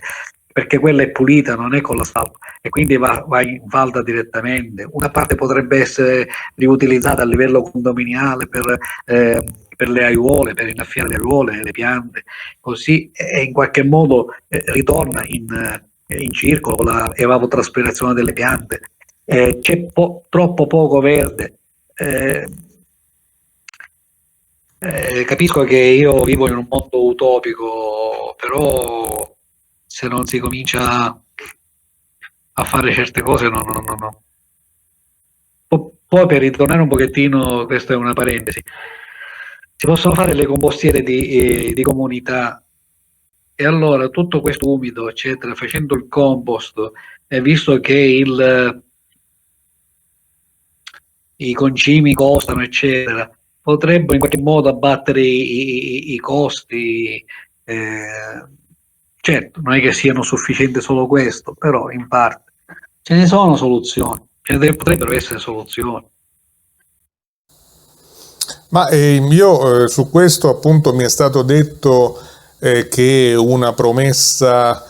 perché quella è pulita, non è con l'asfalto, e quindi va in falda direttamente. Una parte potrebbe essere riutilizzata a livello condominiale per le aiuole, per innaffiare le aiuole, le piante, così e in qualche modo ritorna in circolo con la evavotraspirazione delle piante. C'è troppo poco verde. Capisco che io vivo in un mondo utopico, però se non si comincia a fare certe cose, no. Poi per ritornare un pochettino, questa è una parentesi, si possono fare le compostiere di comunità, e allora tutto questo umido, eccetera, facendo il compost, visto che i concimi costano, eccetera, potrebbero in qualche modo abbattere i costi. Certo, non è che siano sufficienti solo questo, però in parte ce ne sono soluzioni, potrebbero essere soluzioni. Ma io su questo appunto mi è stato detto che una promessa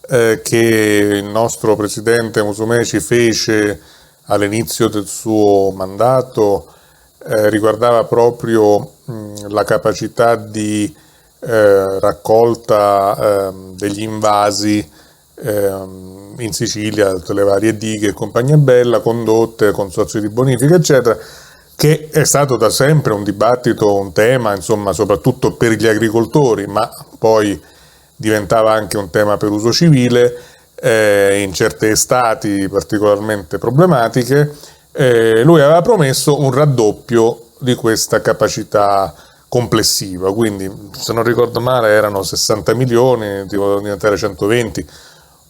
che il nostro presidente Musumeci fece all'inizio del suo mandato riguardava proprio la capacità di raccolta degli invasi in Sicilia, tutte le varie dighe e compagnia bella, condotte, consorzi di bonifica, eccetera, che è stato da sempre un dibattito, un tema, insomma, soprattutto per gli agricoltori, ma poi diventava anche un tema per uso civile in certe estati particolarmente problematiche. Lui aveva promesso un raddoppio di questa capacità complessiva, quindi se non ricordo male erano 60 milioni, devono diventare 120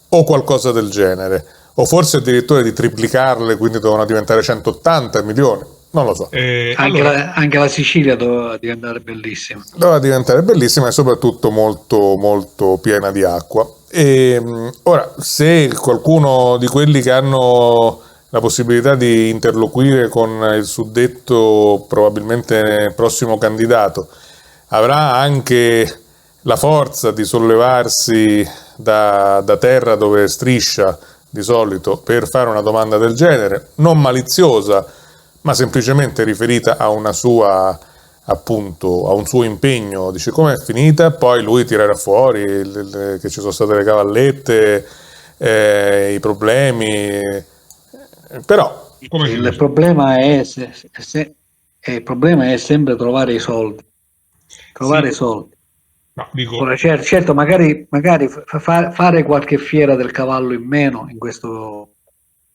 o qualcosa del genere, o forse addirittura di triplicarle, quindi dovevano diventare 180 milioni. Non lo so. Anche la Sicilia doveva diventare bellissima. Doveva diventare bellissima e soprattutto molto, molto piena di acqua. Ora, se qualcuno di quelli che hanno la possibilità di interloquire con il suddetto probabilmente prossimo candidato avrà anche la forza di sollevarsi da terra dove striscia di solito per fare una domanda del genere, non maliziosa, ma semplicemente riferita a una sua, appunto, a un suo impegno, dice com'è finita, poi lui tirerà fuori che ci sono state le cavallette, i problemi, però il problema è il problema è sempre trovare i soldi, trovare i soldi. No, dico... Ora, certo, magari fare qualche fiera del cavallo in meno in questo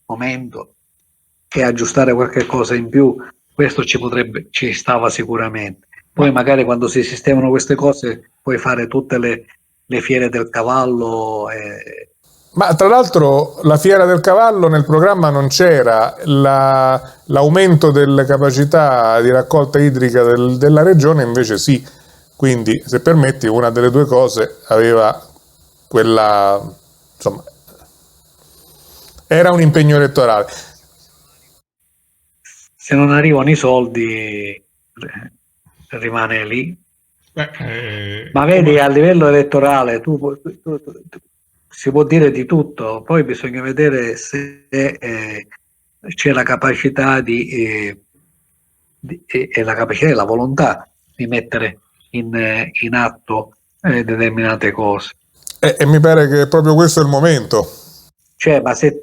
momento e aggiustare qualche cosa in più, questo ci stava sicuramente. Poi magari quando si sistemano queste cose puoi fare tutte le fiere del cavallo. Ma tra l'altro la fiera del cavallo nel programma non c'era, l'aumento delle capacità di raccolta idrica della regione invece sì, quindi se permetti una delle due cose aveva quella, insomma, era un impegno elettorale. Se non arrivano i soldi rimane lì. Ma vedi, a livello elettorale si può dire di tutto, poi bisogna vedere se c'è la capacità e la capacità e la volontà di mettere in atto determinate cose. E mi pare che proprio questo è il momento. Cioè, ma se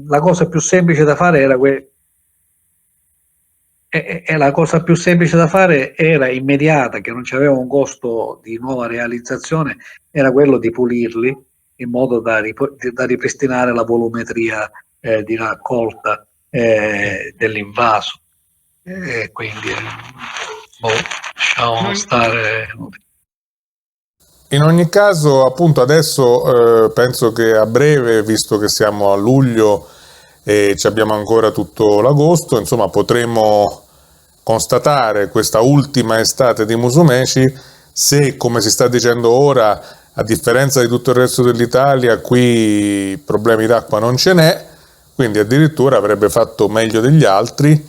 la cosa più semplice da fare era la cosa più semplice da fare era immediata, che non c'aveva un costo di nuova realizzazione, era quello di pulirli in modo da ripristinare la volumetria di raccolta dell'invaso. Quindi lasciamo stare. In ogni caso, appunto, adesso penso che a breve, visto che siamo a luglio e ci abbiamo ancora tutto l'agosto, insomma, potremo constatare questa ultima estate di Musumeci se, come si sta dicendo ora, a differenza di tutto il resto dell'Italia, qui problemi d'acqua non ce n'è, quindi addirittura avrebbe fatto meglio degli altri.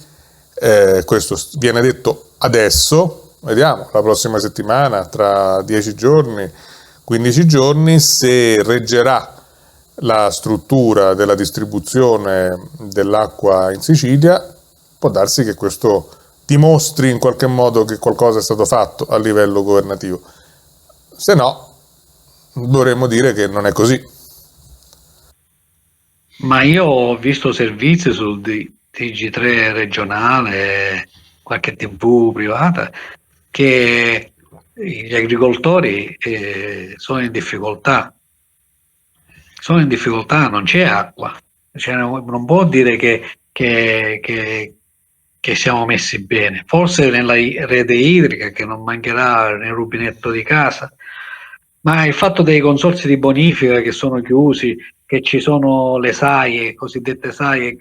Questo viene detto adesso, vediamo la prossima settimana, tra 10 giorni, 15 giorni, se reggerà la struttura della distribuzione dell'acqua in Sicilia, può darsi che questo dimostri in qualche modo che qualcosa è stato fatto a livello governativo. Se no, dovremmo dire che non è così. Ma io ho visto servizi sul TG3 regionale, qualche TV privata, che gli agricoltori sono in difficoltà. Sono in difficoltà, non c'è acqua. Cioè, non può dire che siamo messi bene. Forse nella rete idrica, che non mancherà nel rubinetto di casa, ma il fatto dei consorzi di bonifica che sono chiusi, che ci sono le SAIE, cosiddette SAIE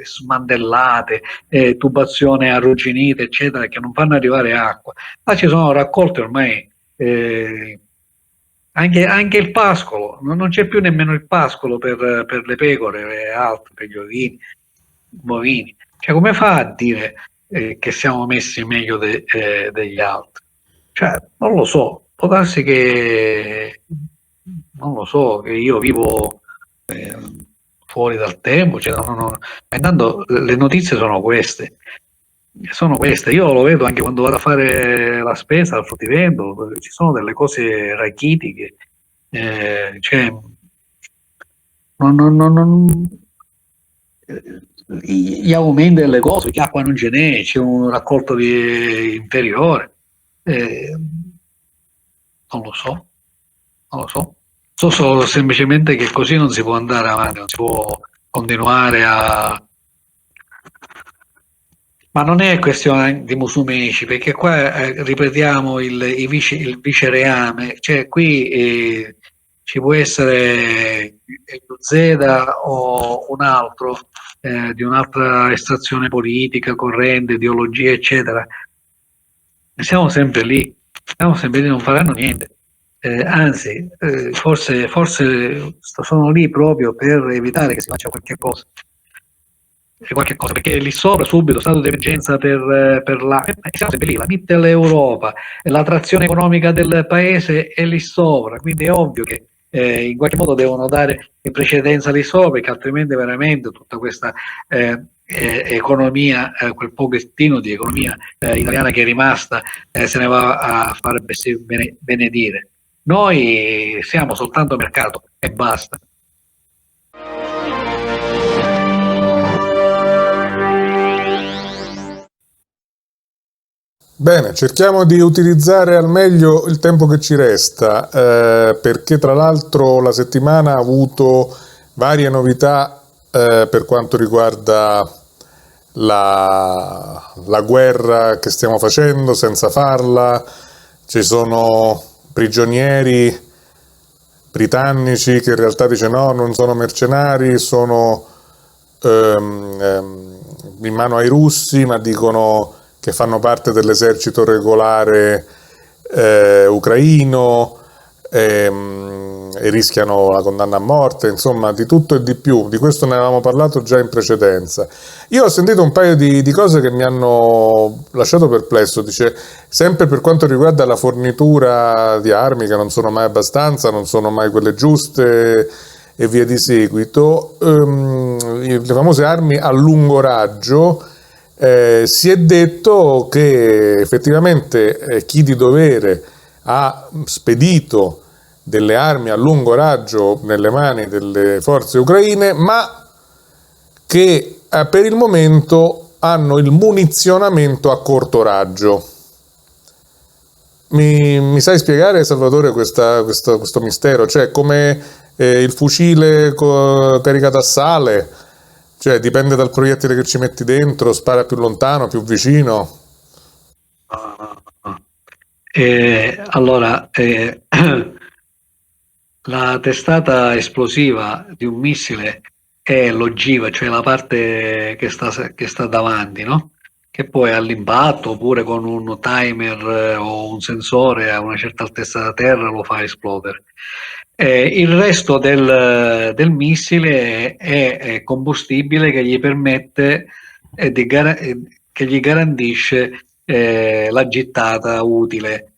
smantellate, tubazione arrugginita, eccetera, che non fanno arrivare acqua. Ma ci sono raccolte ormai anche il pascolo, non c'è più nemmeno il pascolo per le pecore e altro, per gli ovini, bovini. Cioè, come fa a dire che siamo messi meglio degli altri? Cioè, non lo so, può darsi che non lo so, che io vivo eh, fuori dal tempo, cioè, intanto le notizie sono queste. Io lo vedo anche quando vado a fare la spesa al fruttivendolo, ci sono delle cose rachitiche, cioè, gli aumenti delle cose, perché acqua non ce n'è, c'è un raccolto inferiore. Non lo so, non lo so. So solo semplicemente che così non si può andare avanti, non si può continuare a. Ma non è questione di Musumeci, perché qua ripetiamo il vicereame, cioè qui ci può essere Zeda o un altro di un'altra estrazione politica, corrente, ideologia, eccetera. Siamo sempre lì, non faranno niente. Anzi, forse sono lì proprio per evitare che si faccia qualche cosa, perché lì sopra subito stato di emergenza per siamo sempre lì, la Mitteleuropa, la trazione economica del paese è lì sopra, quindi è ovvio che in qualche modo devono dare in precedenza lì sopra, perché altrimenti veramente tutta questa economia, quel pochettino di economia italiana che è rimasta, se ne va a fare benedire. Noi siamo soltanto mercato e basta. Bene, cerchiamo di utilizzare al meglio il tempo che ci resta, perché tra l'altro la settimana ha avuto varie novità per quanto riguarda la guerra che stiamo facendo senza farla. Ci sono prigionieri britannici che in realtà dice no, non sono mercenari, sono in mano ai russi, ma dicono che fanno parte dell'esercito regolare ucraino e rischiano la condanna a morte, insomma di tutto e di più. Di questo ne avevamo parlato già in precedenza. Io ho sentito un paio di cose che mi hanno lasciato perplesso. Dice, sempre per quanto riguarda la fornitura di armi, che non sono mai abbastanza, non sono mai quelle giuste e via di seguito, le famose armi a lungo raggio. Si è detto che effettivamente chi di dovere ha spedito delle armi a lungo raggio nelle mani delle forze ucraine, ma che per il momento hanno il munizionamento a corto raggio. Mi sai spiegare, Salvatore, questo mistero? Cioè, come il fucile caricato a sale? Cioè, dipende dal proiettile che ci metti dentro, spara più lontano, più vicino. Allora, la testata esplosiva di un missile è l'ogiva, cioè la parte che sta davanti, no? Che poi all'impatto oppure con un timer o un sensore a una certa altezza da terra lo fa esplodere. Il resto del missile è combustibile che gli permette che gli garantisce la gittata utile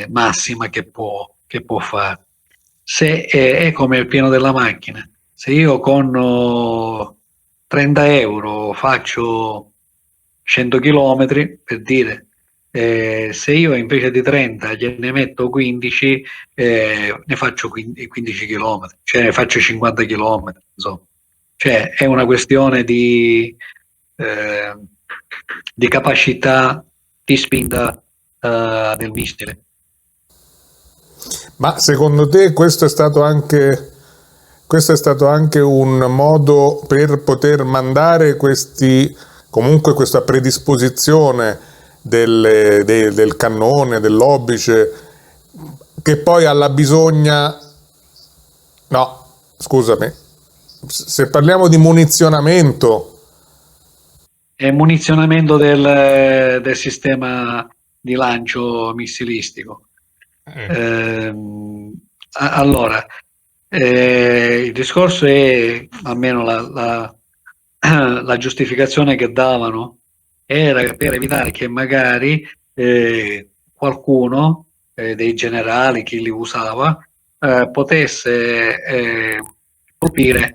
massima che può fare. se è come il pieno della macchina. Se io con 30 euro faccio 100 chilometri, per dire, se io invece di 30 gliene metto 15, ne faccio 15 chilometri, cioè ne faccio 50 chilometri, insomma. Cioè è una questione di capacità di spinta del missile. Ma secondo te questo è stato anche un modo per poter mandare comunque questa predisposizione del cannone, dell'obice, che poi alla bisogna... No, scusami, se parliamo di munizionamento... È munizionamento del sistema di lancio missilistico. Allora, il discorso è, almeno la giustificazione che davano, era per evitare che magari qualcuno dei generali, chi li usava, potesse colpire,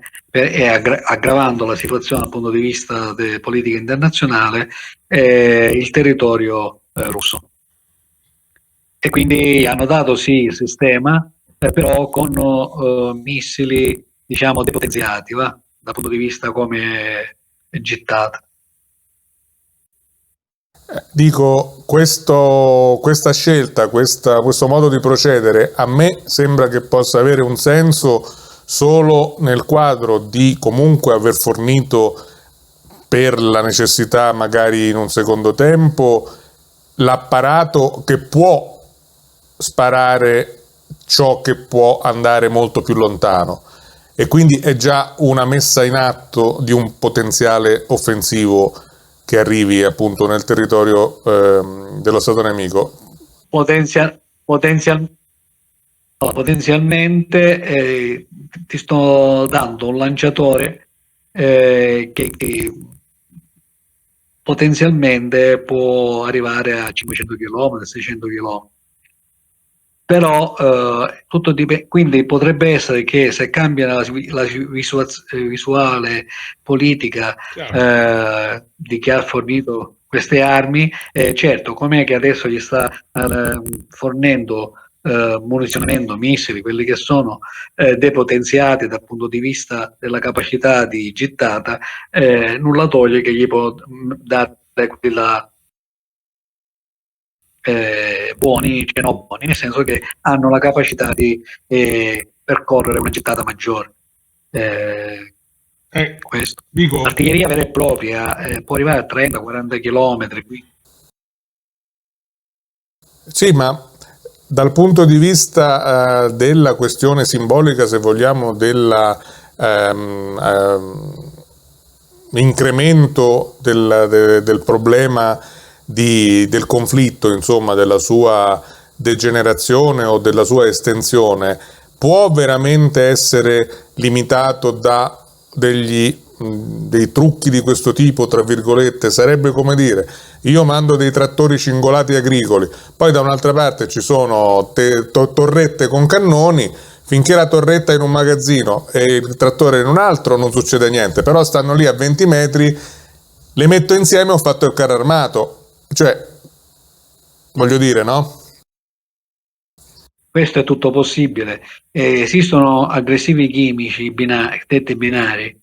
aggravando la situazione dal punto di vista della politica internazionale, il territorio russo. E quindi hanno dato sì il sistema, però con missili, diciamo, depotenziati, dal punto di vista come è gittata. Dico, questa scelta, questo modo di procedere, a me sembra che possa avere un senso solo nel quadro di comunque aver fornito, per la necessità magari in un secondo tempo, l'apparato che può sparare ciò che può andare molto più lontano, e quindi è già una messa in atto di un potenziale offensivo che arrivi appunto nel territorio dello Stato nemico. Potenzialmente ti sto dando un lanciatore che potenzialmente può arrivare a 500 km, 600 km. Però tutto dipende, quindi potrebbe essere che se cambia la visuale politica di chi ha fornito queste armi, certo, com'è che adesso gli sta fornendo munizionamento, missili, quelli che sono depotenziati dal punto di vista della capacità di gittata, nulla toglie che gli può dare quella buoni, cioè no buoni, nel senso che hanno la capacità di percorrere una gittata maggiore. Questo. L'artiglieria vera e propria può arrivare a 30-40 km. Sì, ma dal punto di vista della questione simbolica, se vogliamo, dell'incremento del problema del conflitto, insomma, della sua degenerazione o della sua estensione, può veramente essere limitato da dei trucchi di questo tipo, tra virgolette? Sarebbe come dire, io mando dei trattori cingolati agricoli, poi da un'altra parte ci sono torrette con cannoni, finché la torretta è in un magazzino e il trattore in un altro non succede niente, però stanno lì a 20 metri, le metto insieme e ho fatto il carro armato. Cioè, voglio dire, no? Questo è tutto possibile. Esistono aggressivi chimici detti binari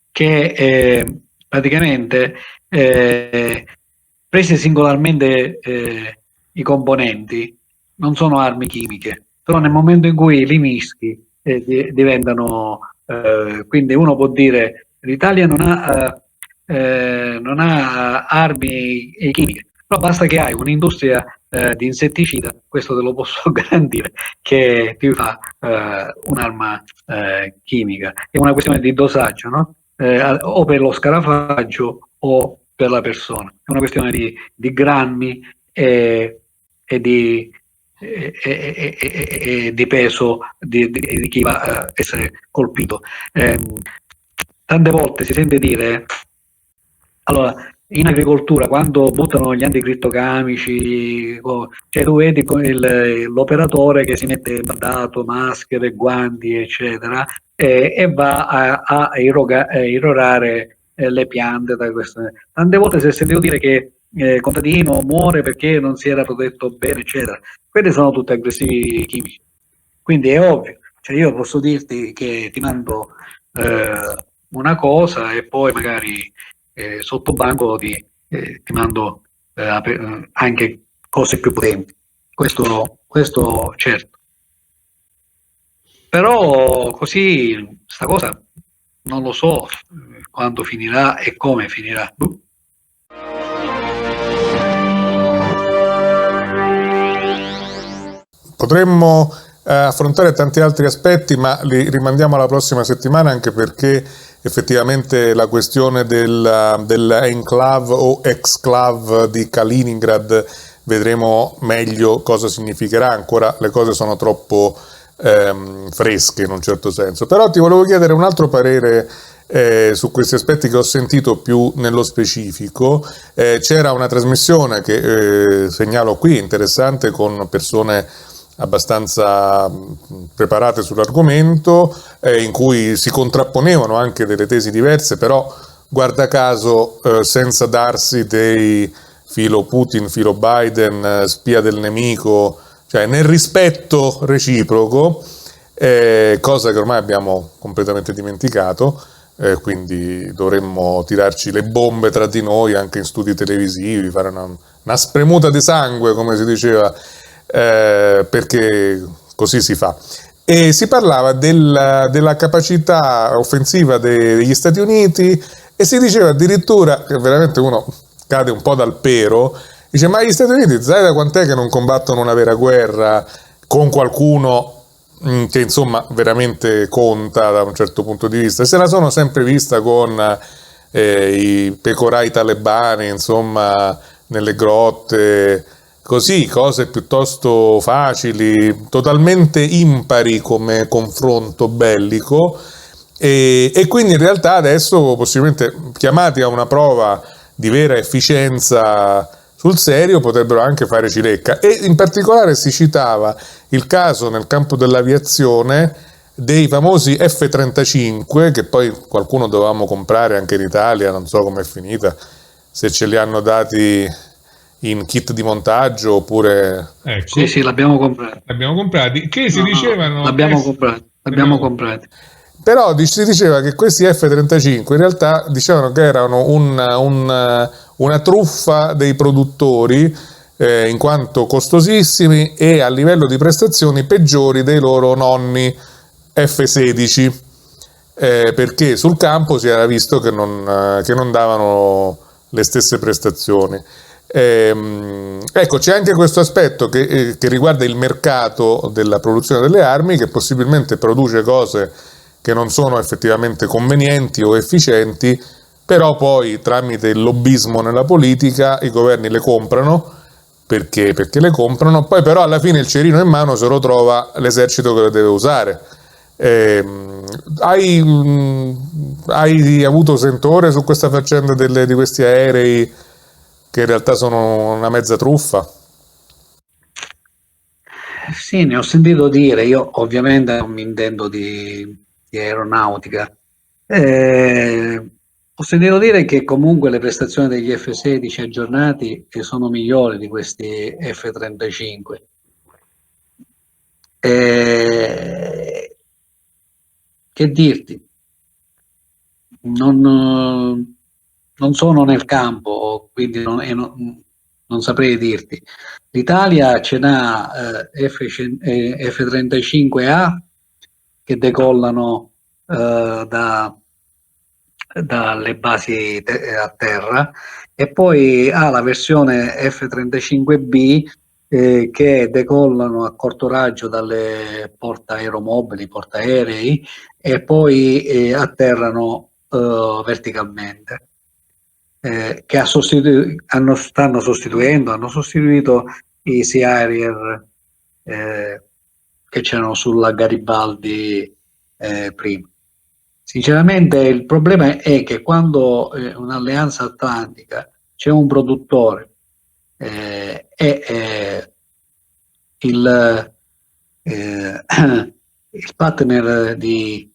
che praticamente presi singolarmente i componenti non sono armi chimiche, però nel momento in cui li mischi diventano, quindi uno può dire l'Italia non ha armi chimiche, però basta che hai un'industria di insetticida, questo te lo posso garantire, che ti fa un'arma chimica. È una questione di dosaggio, no? O per lo scarafaggio o per la persona. È una questione di grammi e di peso di chi va a essere colpito. Tante volte si sente dire, allora, in agricoltura, quando buttano gli anticrittocamici, cioè tu vedi l'operatore che si mette bandato, maschere, guanti, eccetera, e va a irrorare le piante da questo. Tante volte si è sentito dire che contadino muore perché non si era protetto bene, eccetera. Quelli sono tutti aggressivi chimici. Quindi è ovvio, cioè io posso dirti che ti mando una cosa e poi magari sotto banco ti mando anche cose più potenti. Questo certo. Però così sta cosa non lo so quando finirà e come finirà. Potremmo affrontare tanti altri aspetti, ma li rimandiamo alla prossima settimana, anche perché effettivamente la questione dell'enclave o exclave di Kaliningrad vedremo meglio cosa significherà. Ancora le cose sono troppo fresche in un certo senso. Però ti volevo chiedere un altro parere su questi aspetti che ho sentito più nello specifico. C'era una trasmissione che segnalo qui, interessante, con persone abbastanza preparate sull'argomento, in cui si contrapponevano anche delle tesi diverse, però guarda caso senza darsi dei filo Putin, filo Biden, spia del nemico, cioè nel rispetto reciproco, cosa che ormai abbiamo completamente dimenticato, quindi dovremmo tirarci le bombe tra di noi anche in studi televisivi, fare una spremuta di sangue, come si diceva, perché così si fa. E si parlava della capacità offensiva degli Stati Uniti, e si diceva addirittura, che veramente uno cade un po' dal pero, dice: ma gli Stati Uniti sai da quant'è che non combattono una vera guerra con qualcuno che insomma veramente conta da un certo punto di vista? Se la sono sempre vista con i pecorai talebani, insomma, nelle grotte, così, cose piuttosto facili, totalmente impari come confronto bellico, e quindi in realtà adesso possibilmente, chiamati a una prova di vera efficienza sul serio, potrebbero anche fare cilecca. E in particolare si citava il caso nel campo dell'aviazione dei famosi F-35, che poi qualcuno dovevamo comprare anche in Italia, non so com'è finita, se ce li hanno dati in kit di montaggio oppure... Ecco, sì, l'abbiamo comprati, che si dicevano... L'abbiamo comprati. Però si diceva che questi F-35 in realtà dicevano che erano una truffa dei produttori, in quanto costosissimi e a livello di prestazioni peggiori dei loro nonni F-16, perché sul campo si era visto che non davano le stesse prestazioni. Ecco, c'è anche questo aspetto che riguarda il mercato della produzione delle armi, che possibilmente produce cose che non sono effettivamente convenienti o efficienti, però poi tramite il lobbismo nella politica i governi le comprano, perché le comprano, poi però alla fine il cerino in mano se lo trova l'esercito che lo deve usare. Hai avuto sentore su questa faccenda di questi aerei che in realtà sono una mezza truffa? Sì, ne ho sentito dire, io ovviamente non mi intendo di aeronautica. Ho sentito dire che comunque le prestazioni degli F-16 aggiornati sono migliori di questi F-35. Che dirti? Non sono nel campo, quindi non saprei dirti. L'Italia ce n'ha F-35A che decollano dalle basi a terra, e poi ha la versione F-35B che decollano a corto raggio dalle portaeromobili, portaerei, e poi atterrano verticalmente. Che hanno sostituito i Sea Harrier che c'erano sulla Garibaldi prima. Sinceramente il problema è che quando un'alleanza atlantica c'è un produttore il, eh, il partner di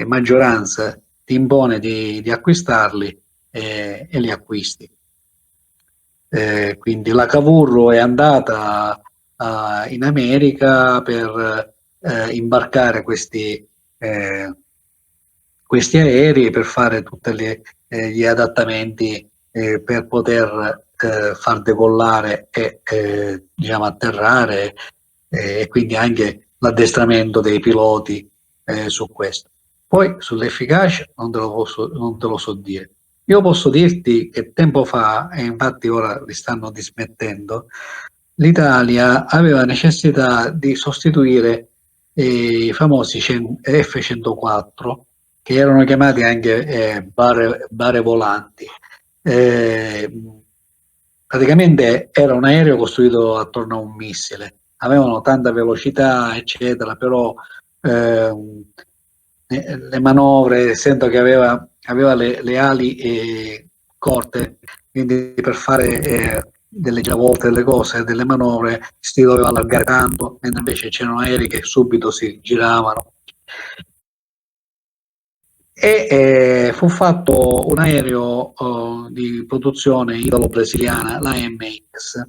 maggioranza ti impone di acquistarli e li acquisti. Quindi la Cavour è andata in America per imbarcare questi aerei, per fare tutti gli adattamenti per poter far decollare e diciamo atterrare, e quindi anche l'addestramento dei piloti su questo. Poi sull'efficacia non te lo so dire. Io posso dirti che tempo fa, e infatti ora li stanno dismettendo, l'Italia aveva necessità di sostituire i famosi F-104, che erano chiamati anche bare volanti. Praticamente era un aereo costruito attorno a un missile, avevano tanta velocità, eccetera, però le manovre, essendo che aveva le ali corte, quindi per fare delle giravolte, delle cose, delle manovre, si doveva allargare tanto, mentre invece c'erano aerei che subito si giravano. E fu fatto un aereo di produzione italo-brasiliana, la MX.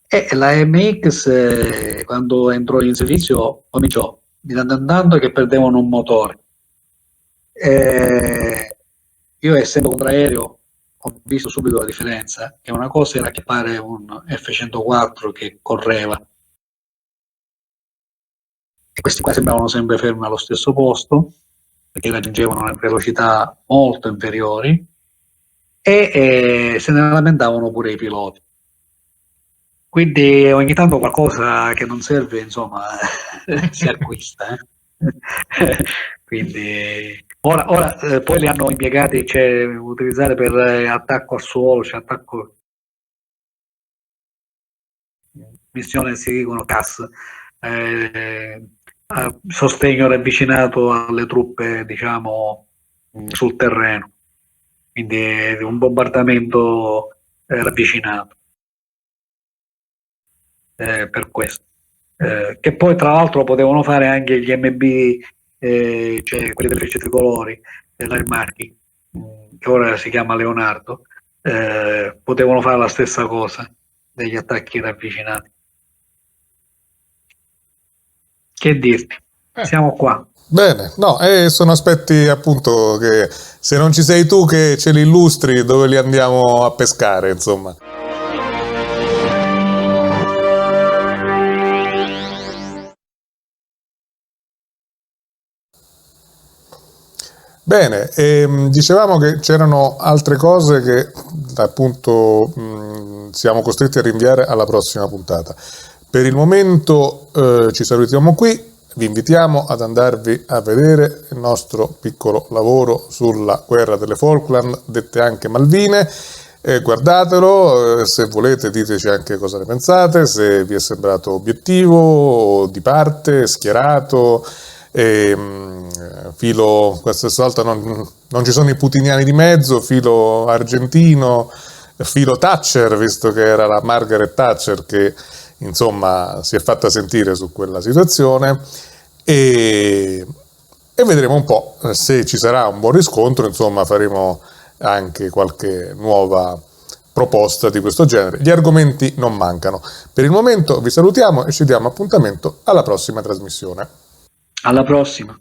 E la MX quando entrò in servizio cominciò di tanto in tanto che perdevano un motore. Io essendo contraereo ho visto subito la differenza, che una cosa era che fare un F-104 che correva, e questi qua sembravano sempre fermi allo stesso posto, perché raggiungevano le velocità molto inferiori, e se ne lamentavano pure i piloti. Quindi ogni tanto qualcosa che non serve, insomma, si acquista. Quindi ora poi li hanno impiegati, cioè utilizzare per attacco al suolo, cioè attacco, missione si dicono CAS, sostegno ravvicinato alle truppe, diciamo, sul terreno, quindi un bombardamento ravvicinato. Per questo, che poi tra l'altro potevano fare anche gli MB, cioè quelli delle frecce tricolori dell'Air Marchi, che ora si chiama Leonardo, potevano fare la stessa cosa degli attacchi ravvicinati. Che dirti? Siamo qua. Bene, no, sono aspetti appunto che se non ci sei tu che ce li illustri, dove li andiamo a pescare, insomma. Bene, dicevamo che c'erano altre cose che appunto siamo costretti a rinviare alla prossima puntata. Per il momento ci salutiamo qui, vi invitiamo ad andarvi a vedere il nostro piccolo lavoro sulla guerra delle Falkland, dette anche Malvine. Guardatelo, se volete diteci anche cosa ne pensate, se vi è sembrato obiettivo, di parte, schierato. Filo, questa volta non ci sono i putiniani di mezzo, filo argentino, filo Thatcher, visto che era la Margaret Thatcher che insomma si è fatta sentire su quella situazione, e vedremo un po' se ci sarà un buon riscontro, insomma faremo anche qualche nuova proposta di questo genere. Gli argomenti non mancano. Per il momento vi salutiamo e ci diamo appuntamento alla prossima trasmissione. Alla prossima.